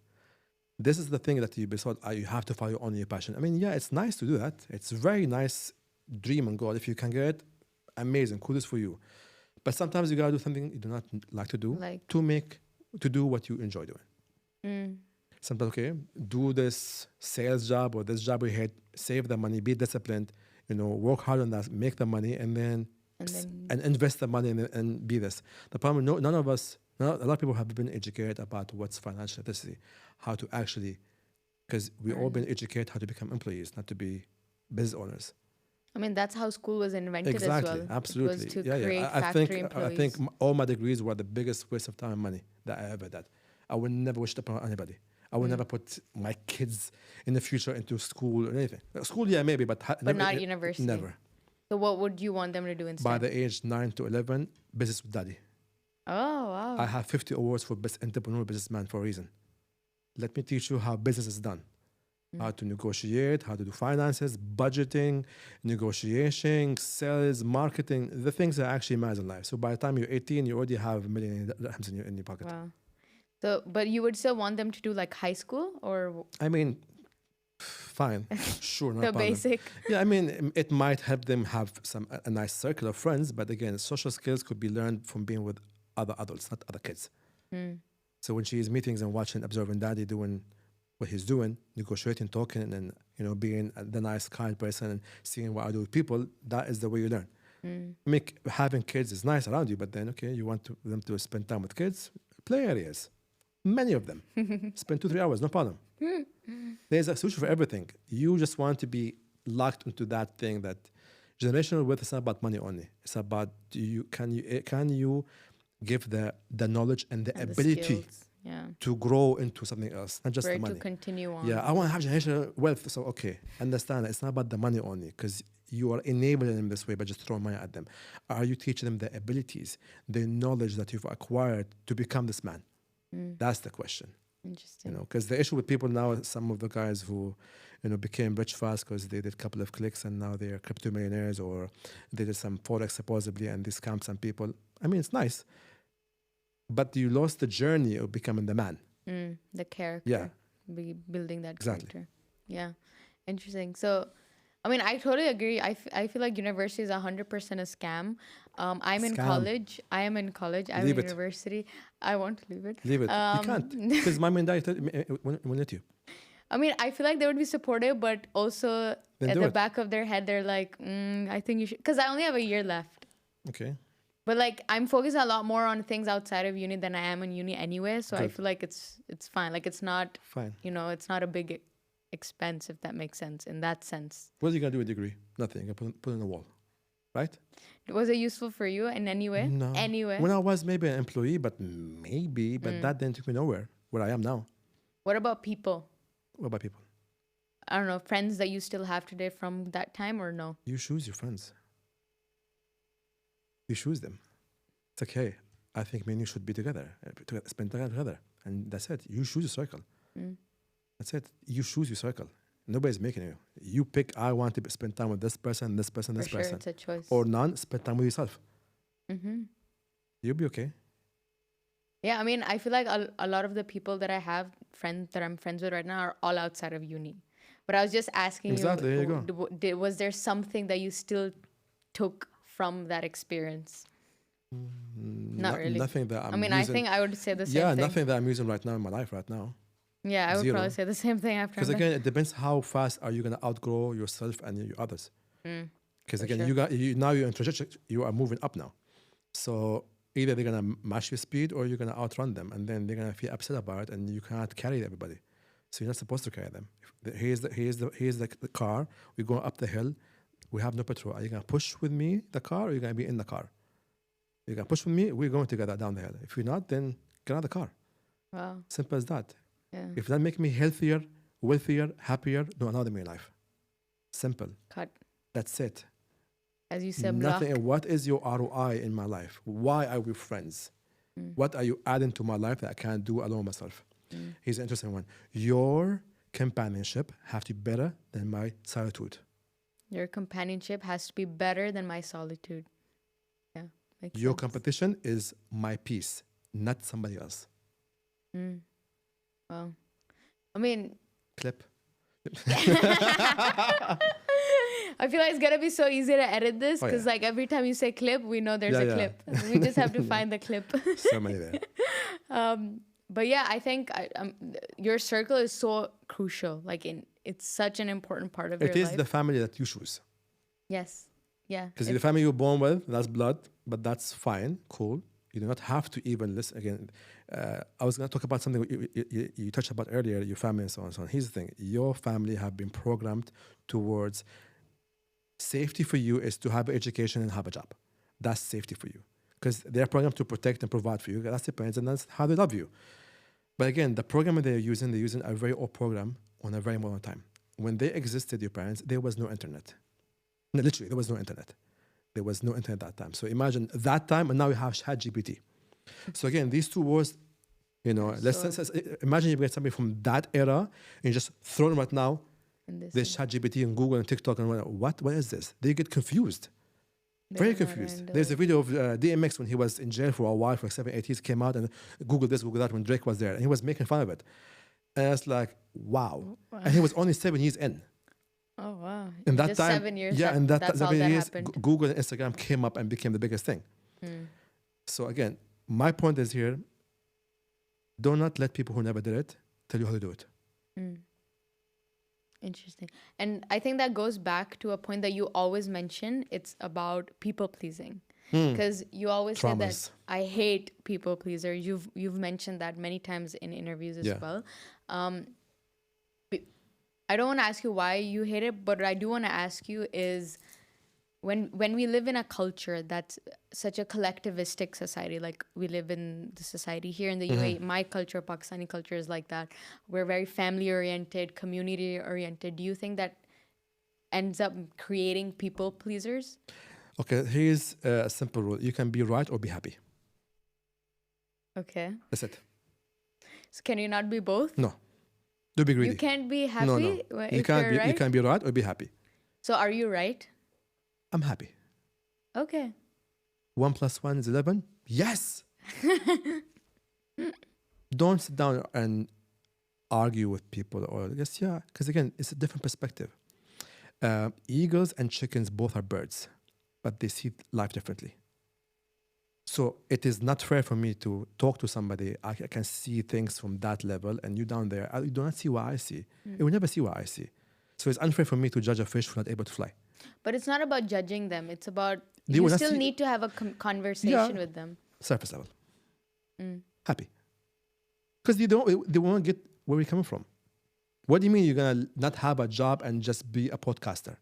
This is the thing that you be sold. You have to follow only your passion. I mean, yeah, it's nice to do that. It's a very nice dream and goal. If you can get it, amazing. Kudos for you. But sometimes you gotta do something you do not like to do to do what you enjoy doing. Sometimes, okay, do this sales job or this job you hate, save the money, be disciplined, work hard on that, make the money, and invest the money and be this. The problem, none of us, a lot of people have been educated about what's financial literacy, how to actually, because we all been educated how to become employees, not to be business owners. I mean, that's how school was invented Exactly, as well. absolutely. It was to create factory employees. I think all my degrees were the biggest waste of time and money that I ever did. I would never wish it upon anybody. I would never put my kids in the future into school or anything. School, yeah, maybe, but never, not university. Never. So what would you want them to do instead? By the age 9 to 11, business with daddy. Oh, wow. I have 50 awards for best entrepreneur businessman for a reason. Let me teach you how business is done. How to negotiate, how to do finances, budgeting, negotiation, sales, marketing, the things that actually matter in life. So by the time you're 18, you already have $1 million in your pocket. Wow. So, but you would still want them to do like high school or? I mean, fine, sure, no the problem. Basic. Yeah, I mean, it might help them have a nice circle of friends, but again, social skills could be learned from being with other adults, not other kids. So when she's meetings and watching, observing daddy doing what he's doing, negotiating, talking, and being the nice, kind person and seeing what I do with people, that is the way you learn. Having kids is nice around you, but then, okay, you want them to spend time with kids, play areas. Many of them. Spend 2-3 hours, no problem. There's a solution for everything. You just want to be locked into that thing that generational wealth is not about money only. It's about can you give the knowledge and the ability to grow into something else, not just the money. To continue on. Yeah, I want to have generational wealth. So, okay, understand that it's not about the money only, because you are enabling them this way by just throwing money at them. Are you teaching them the abilities, the knowledge that you've acquired to become this man? That's the question. Interesting. Because the issue with people now, some of the guys who, became rich fast because they did a couple of clicks and now they're crypto millionaires, or they did some forex supposedly and they scammed some people. I mean, it's nice, but you lost the journey of becoming the man. The character. Yeah. Building that Exactly. character. Yeah. Interesting. So, I mean, I totally agree. I feel like university is 100% a scam. I'm in college. I am in college. I'm in university. I want to leave it. Leave it. You can't. Because my dad won't let you. I mean, I feel like they would be supportive, but also Then at do the it. back of their head, they're like, I think you should. Because I only have a year left. Okay. But like, I'm focused a lot more on things outside of uni than I am in uni anyway. So I Good. feel like it's fine. Like, it's not, Fine. it's not a big expense, if that makes sense, in that sense. What are you going to do with a degree? Nothing. You can put it on the wall. Right? Was it useful for you in any way? No. Anyway. When I was maybe an employee, but that didn't take me nowhere, where I am now. What about people? What about people? I don't know, friends that you still have today from that time, or no? You choose your friends. You choose them. It's okay. I think me and you should be together, spend time together. And that's it. You choose your circle. That's it. You choose your circle. Nobody's making you. You pick, I want to spend time with this person, this person, this For person. sure, it's a choice. Or none, spend time with yourself. You'll be okay. Yeah, I mean, I feel like a lot of the people that I have, that I'm friends with right now, are all outside of uni. But I was just asking Exactly, there you go. Was there something that you still took from that experience? Not really. Nothing that I'm I using. think I would say the same thing. Nothing that I'm using right now in my life right now. Yeah, I would Zero. probably say the same thing after. Because again, it depends how fast are you going to outgrow yourself and your others. Because again, sure. now you're in trajectory, you are moving up now. So Either they're gonna match your speed or you're gonna outrun them, and then they're gonna feel upset about it, and you can't carry everybody. So you're not supposed to carry them. Here's the car. We're going up the hill. We have no petrol. Are you gonna push with me the car, or are you gonna be in the car? You're gonna push with me. We're going together down the hill. If you're not, then get out of the car. Wow. Simple as that. Yeah. If that make me healthier, wealthier, happier, don't allow them in your life. Simple. Cut. That's it. As you said, Nothing. block. What is your ROI in my life? Why are we friends? What are you adding to my life that I can't do alone myself? Here's an interesting one. Your companionship have to be better than my solitude. Your companionship has to be better than my solitude. Yeah. Makes Your sense. competition is my peace, not somebody else. Well, I mean, Clip. I feel like it's gonna be so easy to edit this because yeah. like every time you say clip, we know there's a clip. We just have to find the clip. So many there. But yeah, I think your circle is so crucial. Like it's such an important part of your It life. is the family that you choose. Yes. Yeah. Because the family you're born with, that's blood, but that's fine, cool. You do not have to even listen. Again, I was going to talk about something you touched about earlier, your family and so on and so on. Here's the thing. Your family have been programmed towards safety for you is to have an education and have a job. That's safety for you. Because they're programmed to protect and provide for you. That's their parents, and that's how they love you. But again, the program they're using a very old program on a very modern time. When they existed, your parents, there was no internet. No, literally, there was no internet. There was no internet at that time. So imagine that time, and now you have ChatGPT. So again, these two words, let's imagine you get somebody from that era and you just throw them right now. There's ChatGPT and Google and TikTok and what is this? They get confused. Very confused. There's a video of DMX when he was in jail for a while, for 7, 8 years, came out and Google this, Google that when Drake was there. And he was making fun of it. And it's like, wow. And he was only 7 years in. Oh, wow. In that Just time, 7 years. yeah, and that's 7 years, happened. Google and Instagram came up and became the biggest thing. So again, my point is here, do not let people who never did it tell you how to do it. Interesting. And I think that goes back to a point that you always mention. It's about people pleasing. Because you always say that I hate people pleasers. You've mentioned that many times in interviews as well. I don't want to ask you why you hate it, but what I do want to ask you is when we live in a culture that's such a collectivistic society, like we live in the society here in the UAE, my culture, Pakistani culture is like that. We're very family-oriented, community-oriented. Do you think that ends up creating people pleasers? Okay, here's a simple rule. You can be right or be happy. Okay. That's it. So can you not be both? No. Do be greedy. You can't be happy No. if You can't you're be, right? You can be right or be happy. So are you right? I'm happy. Okay. 1 + 1 is 11? Yes! Don't sit down and argue with people or just, because again, it's a different perspective. Eagles and chickens both are birds, but they see life differently. So it is not fair for me to talk to somebody. I can see things from that level, and you down there, you do not see what I see. You will never see what I see. So it's unfair for me to judge a fish for not able to fly. But it's not about judging them. It's about They you will not still see- need to have a conversation with them. Surface level. Happy. Because they won't get where we're coming from. What do you mean you're going to not have a job and just be a podcaster?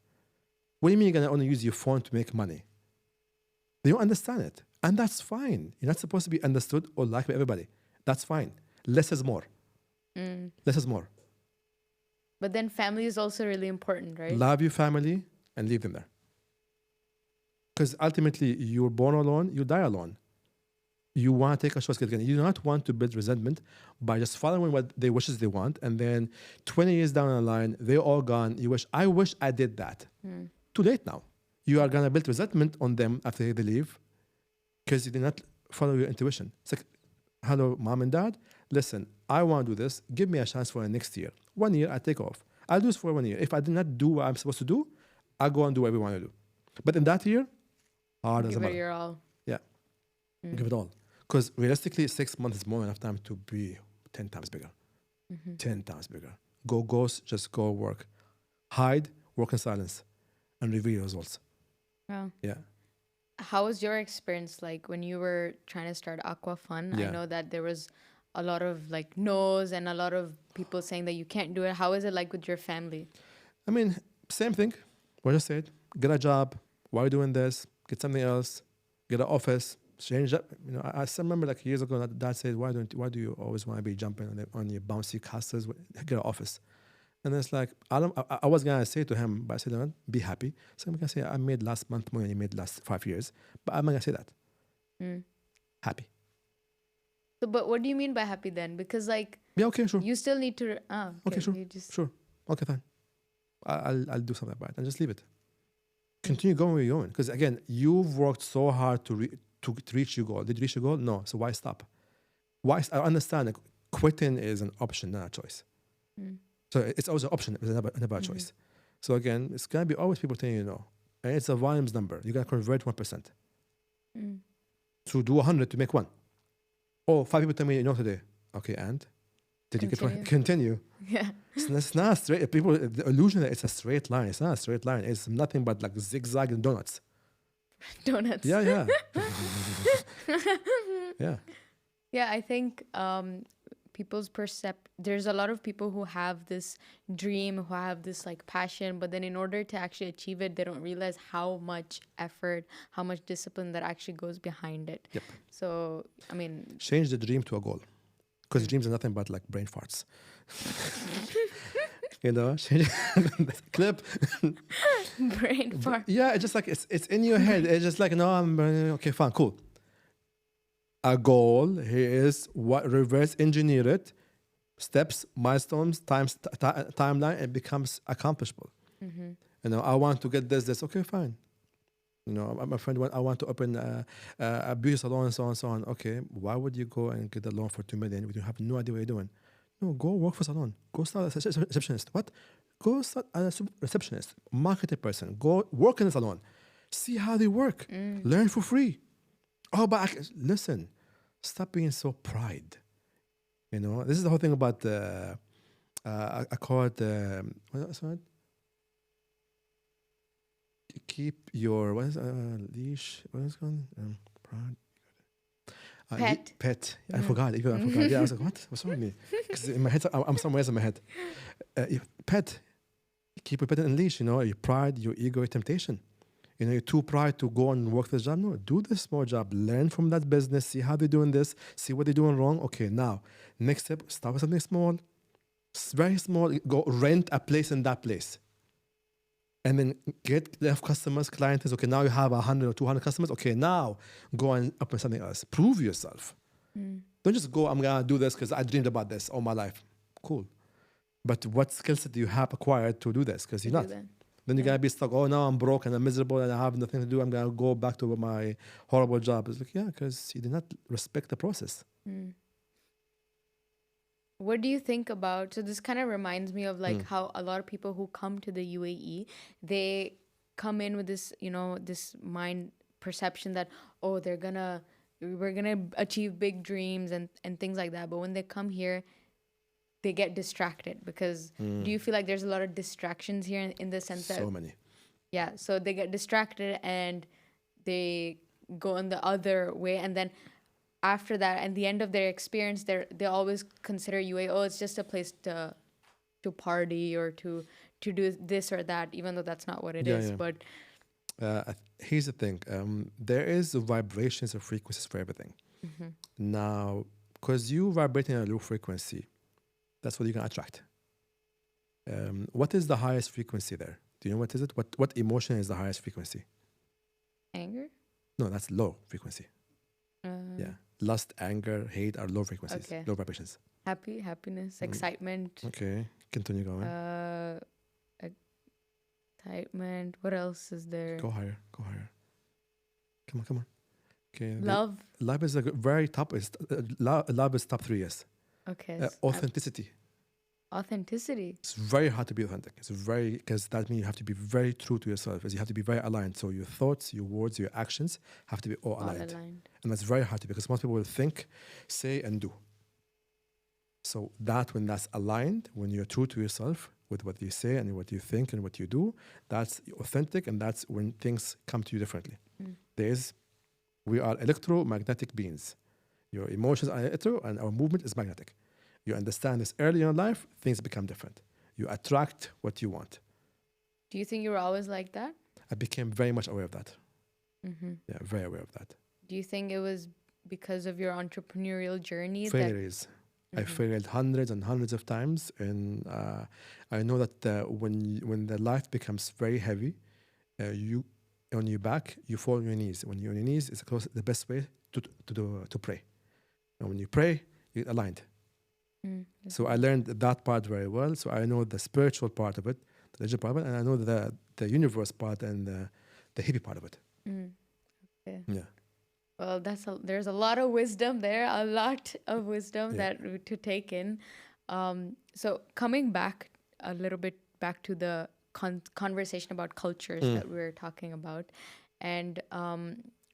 What do you mean you're going to only use your phone to make money? They don't understand it. And that's fine. You're not supposed to be understood or liked by everybody. That's fine. Less is more. Less is more. But then family is also really important, right? Love your family and leave them there. Because ultimately, you're born alone, you die alone. You want to take a shortcut again. You do not want to build resentment by just following what they wishes they want, and then 20 years down the line, they're all gone. I wish I did that. Too late now. You are gonna build resentment on them after they leave because you did not follow your intuition. It's like, hello, mom and dad. Listen, I want to do this. Give me a chance for the next year. 1 year, I take off. I'll do this for 1 year. If I did not do what I'm supposed to do, I'll go and do what we want to do. But in that year, hard as a Give it mother. your all. Yeah. Give it all. Because realistically, 6 months is more than enough time to be 10 times bigger. 10 times bigger. Go ghost, just go work. Hide, work in silence, and reveal your results. Wow. Yeah. how was your experience like when you were trying to start Aqua Fun? I Yeah. know that there was a lot of like no's and a lot of people saying that you can't do it. How is it like with your family? I mean, same thing. What I said. Get a job. Why are you doing this? Get something else. Get an office. Change up. You know, I still remember like years ago that dad said, why do you always want to be jumping on your bouncy castles? Get an office. And it's like I was gonna say to him, but I said, "No, be happy." So I'm gonna say I made last month more than you made last 5 years, but I'm not gonna say that. Mm. Happy. So, but what do you mean by happy then? Because like Yeah. Okay. Sure. you still need to. Okay. Sure. You just Sure. Okay. Fine. I'll do something about it and just leave it. Continue going where you're going, because again, you've worked so hard to reach your goal. Did you reach your goal? No. So why stop? I understand that quitting is an option, not a choice. Mm. So it's always an option, it's never a choice. So again, it's gonna be always people telling you no, and it's a volumes number. You gotta convert 1%. So do 100 to make one. Oh, 5 people tell me no today. Okay, and did you get one? Continue. Yeah. It's not straight. People, the illusion that it's a straight line. It's not a straight line. It's nothing but like zigzag and donuts. Donuts. Yeah. Yeah. Yeah, I think people's there's a lot of people who have this dream, who have this like passion, but then in order to actually achieve it, they don't realize how much effort, how much discipline that actually goes behind it. Yep. So, I mean, Change the dream to a goal, because dreams are nothing but like brain farts. You know, change clip. brain fart. Yeah, it's just like it's in your head. It's just like no, I'm okay, fine, cool. A goal here is what reverse engineer it, steps, milestones, timeline, it becomes accomplishable. You know, I want to get this. Okay, fine. You know, my friend I want to open a beauty salon and so on and so on. Okay, why would you go and get a loan for 2 million when you have no idea what you're doing? No, go work for salon. Go start as a receptionist. What? Go start as a receptionist, marketing person. Go work in a salon. See how they work. Learn for free. Oh, but listen, stop being so pride. You know, this is the whole thing about I call it what's that? Keep your leash. What is it called? Pride. Pet. Pet. I forgot. Even I forgot. Yeah, I was like, what? What's wrong with me? Because in my head, I'm somewhere else in my head. Pet. Keep your pet in leash. You know, your pride, your ego, your temptation. You know, you're too proud to go and work this job. No, do this small job. Learn from that business. See how they're doing this. See what they're doing wrong. Okay, now, next step, start with something small. Very small. Go rent a place in that place. And then get enough customers, clients. Okay, now you have 100 or 200 customers. Okay, now go and open something else. Prove yourself. Don't just go, I'm going to do this because I dreamed about this all my life. Cool. But what skill set do you have acquired to do this? Because you're not. Then you're going to be stuck. Oh, now I'm broke and I'm miserable and I have nothing to do. I'm going to go back to my horrible job. It's like, yeah, because you did not respect the process. What do you think about, so this kind of reminds me of like how a lot of people who come to the UAE, they come in with this, you know, this mind perception that, oh, we're gonna achieve big dreams and things like that. But when they come here, they get distracted because do you feel like there's a lot of distractions here in the sense that So many. Yeah, so they get distracted and they go in the other way, and then after that, at the end of their experience, they always consider UAE, oh, it's just a place to party or to do this or that, even though that's not what it is. Yeah. But here's the thing: there is vibrations and frequencies for everything. Now, because you vibrating at a low frequency, that's what you're gonna attract. What is the highest frequency there? Do you know what is it? What emotion is the highest frequency? anger? No, that's low frequency. Yeah. Lust, anger, hate are low frequencies, Okay. low vibrations. Happiness, excitement. Okay, continue going. Excitement. What else is there? Go higher. Come on. Okay. Love. Love is a very top. Love is top 3. Yes. Okay. Authenticity. Authenticity. It's very hard to be authentic. It's very, because that means you have to be very true to yourself. As you have to be very aligned. So your thoughts, your words, your actions have to be all aligned. And that's very hard to, because most people will think, say, and do. So when that's aligned, when you're true to yourself with what you say and what you think and what you do, that's authentic, and that's when things come to you differently. There is We are electromagnetic beings. Your emotions are electro and our movement is magnetic. You understand this early in life, things become different. You attract what you want. Do you think you were always like that? I became very much aware of that. Yeah, very aware of that. Do you think it was because of your entrepreneurial journey Failures. I failed hundreds and hundreds of times, and I know that when the life becomes very heavy, you on your back, you fall on your knees. When you're on your knees, it's the best way to pray. And when you pray, you're aligned. So I learned that part very well. So I know the spiritual part of it, the religious part of it, and I know the universe part and the hippie part of it. Okay. Yeah. Well, there's a lot of wisdom there, a lot of wisdom that to take in. So coming back a little bit back to the conversation about cultures that we were talking about, and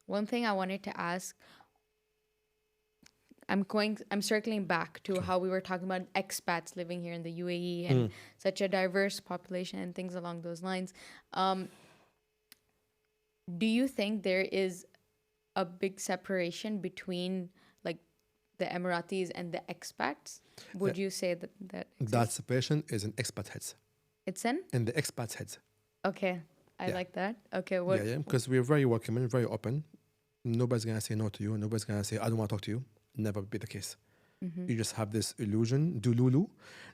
one thing I wanted to ask, I'm circling back to how we were talking about expats living here in the UAE and such a diverse population and things along those lines. Do you think there is a big separation between like the Emiratis and the expats? Would you say that that separation is in expat heads? It's in the expats heads. Okay, I like that. Okay, what? Yeah, because we're very welcoming, very open. Nobody's gonna say no to you. Nobody's gonna say I don't want to talk to you. Never be the case. You just have this illusion, dululu.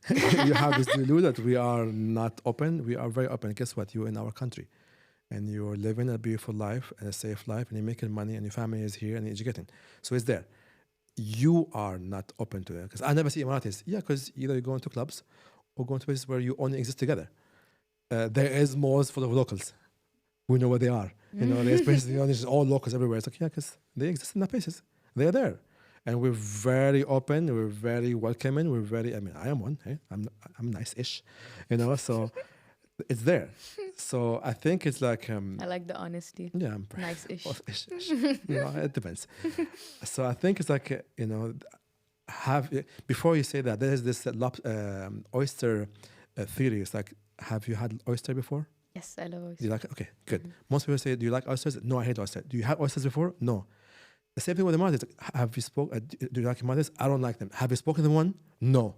You have this dululu that we are not open. We are very open. Guess what? You're in our country, and you're living a beautiful life and a safe life, and you're making money, and your family is here, and you're educating. So it's there. You are not open to it because I never see Emiratis. Yeah, because either you go into clubs or go into places where you only exist together. There is malls full of locals. We know where they are. There's places, there's all locals everywhere. It's like, yeah, because they exist in that places. They're there. And we're very open. We're very welcoming. I am one. Hey? I'm nice-ish, so it's there. So I think it's like... I like the honesty. Yeah. I'm nice-ish. It depends. So I think it's like, before you say that, there's this oyster theory. It's like, have you had oyster before? Yes, I love oysters. Do you like it? Okay, good. Most people say, do you like oysters? No, I hate oysters. Do you have oysters before? No. The same thing with the Emiratis. Do you like Emiratis? I don't like them. Have you spoken to one? No.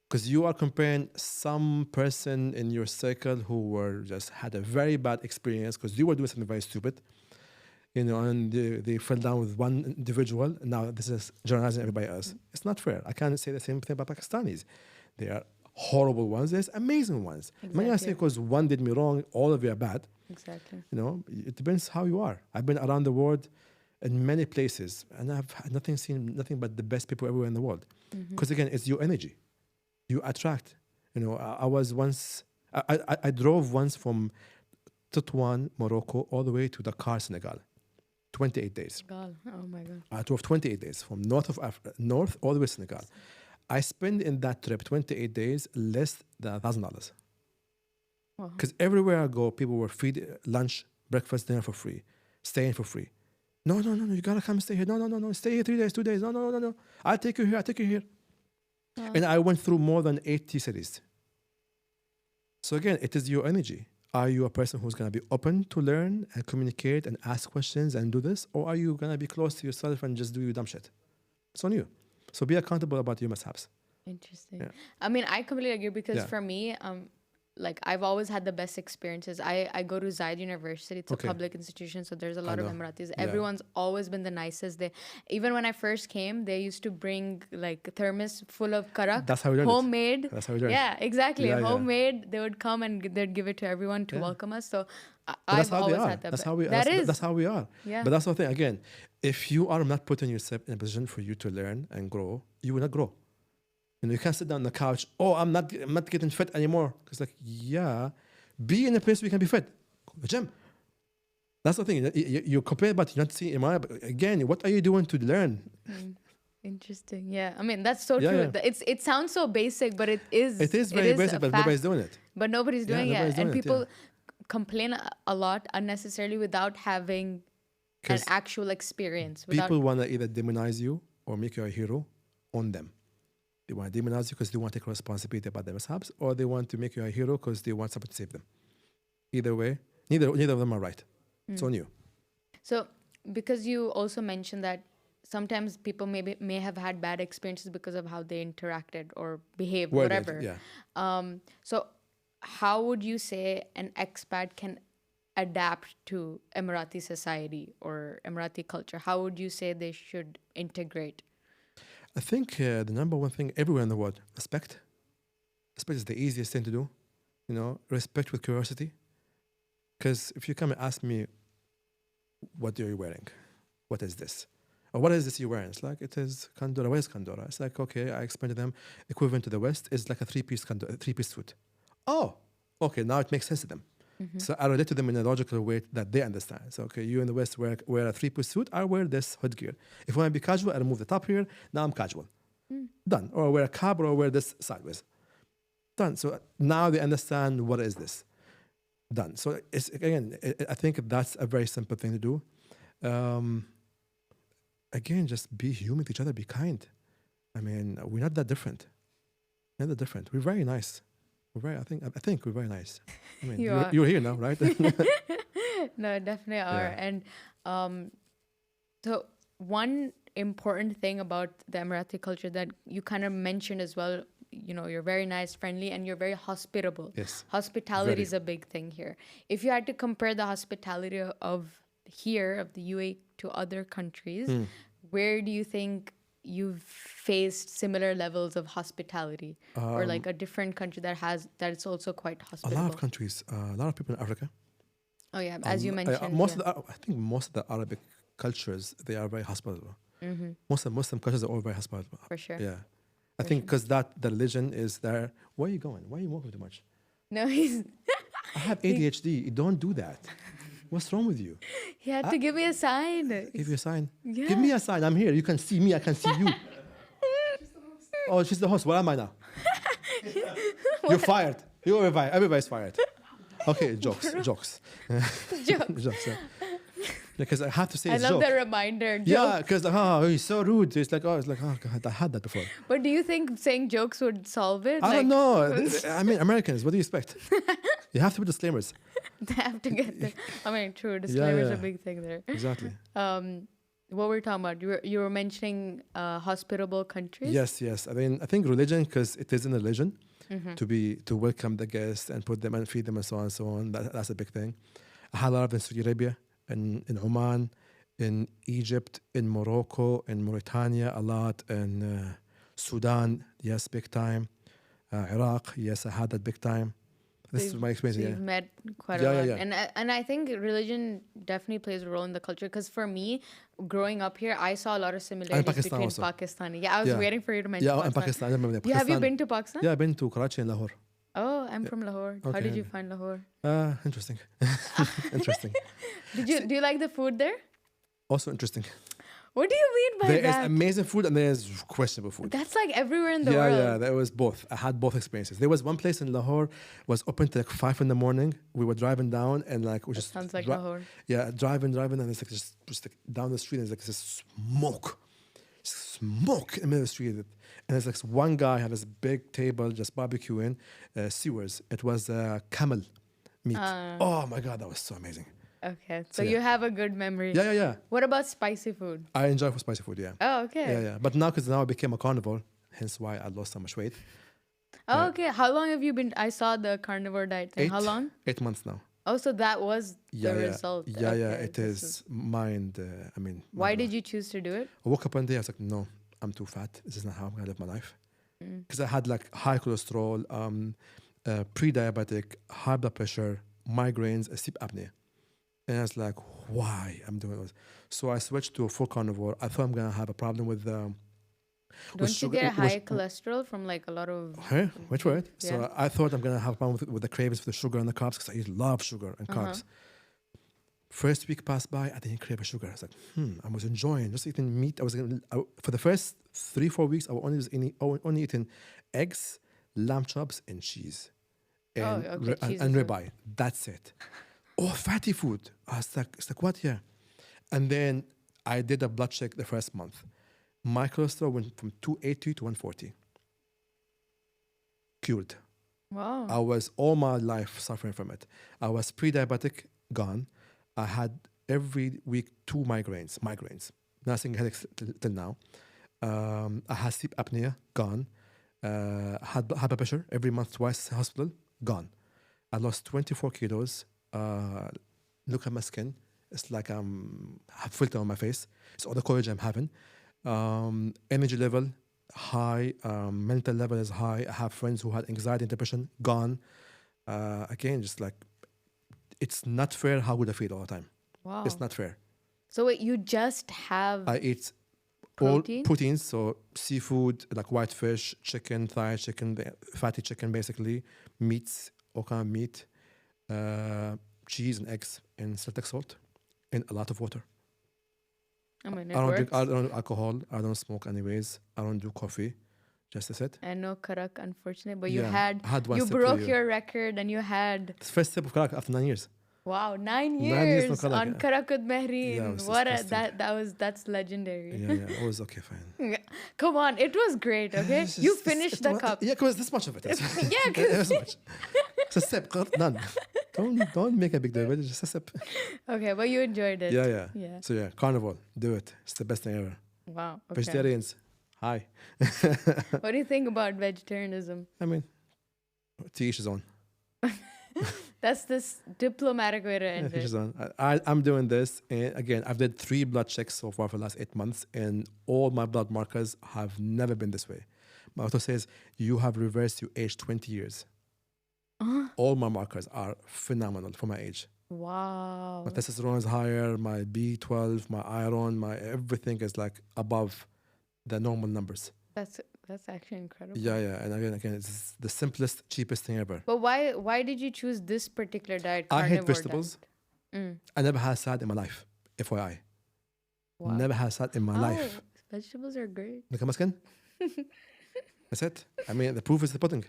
Because you are comparing some person in your circle who just had a very bad experience because you were doing something very stupid, and they fell down with one individual. Now this is generalizing everybody else. It's not fair. I can't say the same thing about Pakistanis. They are horrible ones. There's amazing ones. Exactly. I'm not gonna say because one did me wrong, all of you are bad. Exactly. It depends how you are. I've been around the world in many places, and I've seen nothing but the best people everywhere in the world. Because again, it's your energy. You attract. I was once, I drove once from Tetouan, Morocco, all the way to Dakar, Senegal. 28 days. God. Oh my God. I drove 28 days from north all the way to Senegal. I spent in that trip 28 days less than $1,000. Because everywhere I go, people were feed lunch, breakfast, dinner for free, staying for free. No, you gotta come stay here. No, stay here 3 days, 2 days. No. I'll take you here. And I went through more than 80 cities. So again, it is your energy. Are you a person who's gonna be open to learn and communicate and ask questions and do this? Or are you gonna be close to yourself and just do your dumb shit? It's on you. So be accountable about your mishaps. Interesting. Yeah. I mean, I completely agree because for me, I've always had the best experiences. I go to Zayed University. It's a public institution, so there's a lot of Emiratis. Yeah. Everyone's always been the nicest. Even when I first came, they used to bring thermos full of karak. That's how we learned homemade. That's how we learned. Yeah, exactly. Yeah, homemade. Yeah. They would come and they'd give it to everyone to welcome us. So I've always had that. That's how we are. Yeah. But that's the thing. Again, if you are not putting yourself in a position for you to learn and grow, you will not grow. You can't sit down on the couch. Oh, I'm not getting fit anymore. It's be in a place where you can be fit. Go to the gym. That's the thing. You complain about you not seeing Imam. Again, what are you doing to learn? Interesting. Yeah. I mean, that's so true. Yeah. It sounds so basic, but it is. It is very basic, but nobody's doing it. But nobody's doing it. And people complain a lot unnecessarily without having an actual experience. People want to either demonize you or make you a hero on them. They want to demonize you because they want to take responsibility about their mishaps, or they want to make you a hero because they want someone to save them. Either way, neither of them are right. It's on you. So because you also mentioned that sometimes people may have had bad experiences because of how they interacted or behaved, Where whatever. So how would you say an expat can adapt to Emirati society or Emirati culture? How would you say they should integrate? I think the number one thing everywhere in the world, respect. Respect is the easiest thing to do. You know, respect with curiosity. Because if you come and ask me, what are you wearing? What is this? Or what is this you're wearing? It's like, it is kandora. What is kandora? It's like, okay, I explained to them, equivalent to the West is like a three-piece suit. Oh, okay, now it makes sense to them. So I relate to them in a logical way that they understand. So, okay, you in the West wear a three-piece suit, I wear this hood gear. If I want to be casual, I remove the top here, now I'm casual. Done. Or I wear a cap or I wear this sideways. Done. So now they understand what is this. Done. So it's, again, I think that's a very simple thing to do. Again, just be human with each other, be kind. I mean, we're not that different. Not that different. We're very nice. I think we're very nice. I mean, you're here now, right? No, definitely are. Yeah. And so one important thing about the Emirati culture that you kind of mentioned as well, you know, you're very nice, friendly, and you're very hospitable. Yes. Hospitality is a big thing here. If you had to compare the hospitality of here, of the UAE, to other countries, where do you think you've faced similar levels of hospitality, or like a different country that it's also quite A hospitable? lot of countries, a lot of people in Africa. Oh yeah, as you mentioned. I think most of the Arabic cultures, they are very hospitable. Most of the Muslim cultures are all very hospitable. For sure. Yeah. I think because the religion is there. Where are you going? Why are you walking too much? No, he's. I have ADHD. Don't do that. What's wrong with you? He had to give me a sign. Give you a sign. Yeah. Give me a sign. I'm here. You can see me. I can see you. Oh, she's the host. Where am I now? You're fired. Everybody's fired. Okay, jokes. Jokes. Yeah. Because I have to say I it's love joke. the reminder. Yeah, because he's so rude. It's like, oh God, I had that before. But do you think saying jokes would solve it? I don't know. I mean, Americans, what do you expect? You have to put disclaimers. They have to get there. I mean, true. Disclaimers yeah. a big thing there. Exactly. What were we talking about? You were mentioning hospitable countries. Yes. I mean, I think religion, because it is in religion, to welcome the guests and put them and feed them and so on and so on. That's a big thing. I had a lot of in Saudi Arabia, in Oman, in Egypt, in Morocco, in Mauritania, a lot, in Sudan, yes, big time. Iraq, yes, I had that big time. This is my experience. So you've met quite a lot. And I think religion definitely plays a role in the culture, because for me, growing up here, I saw a lot of similarities Pakistan between also. Pakistani. Yeah, I was waiting for you to mention Yeah, Pakistan. and Pakistan. I remember that. Have you been to Pakistan? Yeah, I've been to Karachi and Lahore. Oh, I'm from Lahore. How Okay. did you find Lahore? Interesting. Interesting. Do you like the food there? Also interesting. What do you mean by There that? is amazing food and there is questionable food. That's like everywhere in the world. Yeah, there was both. I had both experiences. There was one place in Lahore was open till like 5 in the morning. We were driving down and like we just Sounds like Lahore. Yeah, driving, and it's like just like down the street and it's like this smoke in the middle of the street. And there's like one guy had this big table just barbecuing sewers. It was camel meat. Oh my God, that was so amazing. Okay, so yeah. you have a good memory. Yeah. What about spicy food? I enjoy spicy food, yeah. Oh, okay. Yeah. But now, because now I became a carnivore, hence why I lost so much weight. Oh, okay. How long have you been? I saw the carnivore diet thing. How long? 8 months now. Oh, so that was the result. Yeah, Okay, it is mind. Why did you choose to do it? I woke up one day, I was like, no, I'm too fat. This is not how I'm going to live my life. Because I had like high cholesterol, pre-diabetic, high blood pressure, migraines, sleep apnea. And I was like, why I'm doing this? So I switched to a full carnivore. I thought I'm going to have a problem with Don't you get high cholesterol from like a lot of... Hey, wait for it. Yeah. So I thought I'm going to have a problem with the cravings for the sugar and the carbs, because I love sugar and carbs. First week passed by, I didn't crave a sugar. I was like, I was enjoying just eating meat. For the first 3-4 weeks, I was only eating eggs, lamb chops, and cheese. And, and ribeye. That's it. Oh, fatty food. I was like, what? Yeah. And then I did a blood check the first month. My cholesterol went from 280 to 140. Cured. Wow. I was all my life suffering from it. I was pre-diabetic, gone. I had every week 2 migraines. Nothing headaches till now. I had sleep apnea, gone. Had high blood pressure every month, twice hospital, gone. I lost 24 kilos. Look at my skin. It's like I have filter on my face. It's all the collagen I'm having. Energy level high. Mental level is high. I have friends who had anxiety and depression, gone. Again, just like, it's not fair how good I feel all the time. Wow. It's not fair. So wait, you just have I eat protein? all proteins, so seafood, like white fish, chicken, thigh chicken, fatty chicken, basically, meats, all kind of meat, cheese and eggs, and Celtic salt, and a lot of water. I mean, I don't drink. works. I don't alcohol. I don't smoke anyways. I don't do coffee. Just as it. I know Karak, unfortunately, but Yeah, I had one you sip for broke you. your record and you had, It's first sip of Karak after 9 years. wow, 9 9 years years no Karak, on yeah. Karak With Mahreen. Yeah, it was What a, disgusting. that's legendary. Yeah, it was okay, fine. Come on, it was great, okay? It's You just- finished the cup. Yeah, because this much of it. Yeah, This much. It's a sip. None. Don't make a big deal. It's just a sip. Okay, but you enjoyed it. Yeah. Yeah. So yeah, carnival. Do it. It's the best thing ever. Wow. Okay. Vegetarians. Hi. What do you think about vegetarianism? I mean, to each his own. That's this diplomatic way to Yeah, end to each it. his own. I'm doing this, and again, I've did 3 blood checks so far for the last 8 months, and all my blood markers have never been this way. My doctor says you have reversed your age 20 years. All my markers are phenomenal for my age. Wow. My testosterone is higher, my B12, my iron, my everything is like above the normal numbers. That's actually incredible. Yeah. And again, it's the simplest, cheapest thing ever. But why did you choose this particular diet? I hate carnivore vegetables. diet? I never had salad in my life, FYI. Wow. Never had salad in my life. Vegetables are great. Look at my skin. That's it. I mean, the proof is the pudding.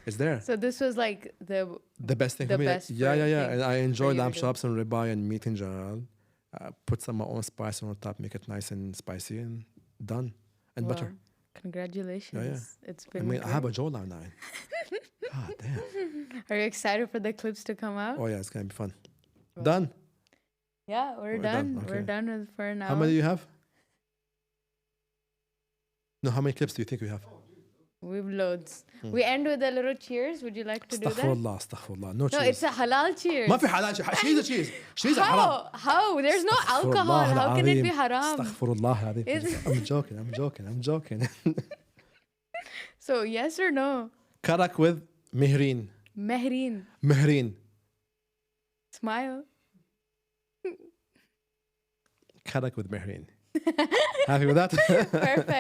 It's there. So this was like The best thing the for me. best Yeah. thing And I enjoy you to lamb do. chops and ribeye and meat in general. Put some of my own spice on top, make it nice and spicy, and done. And wow. butter. Congratulations. It's I been mean, I have great. a jawline now. God damn. Are you excited for the clips to come out? Oh yeah, it's gonna be fun. Well, Done. Yeah, we're We're done. done, We're okay. done with for an hour. How many do you have? No, how many clips do you think we have? We've loads. We end with a little cheers. Would you like to do that? Astaghfirullah. No No, cheers. it's a halal cheers. ما في حلال she's a cheese. She's a haram. How? There's no alcohol. How can it be haram? Astaghfirullah العظيم. It's- I'm joking. So yes or no? Karak with Mahreen. Mahreen. Smile. Karak with Mahreen. Happy with that? Perfect.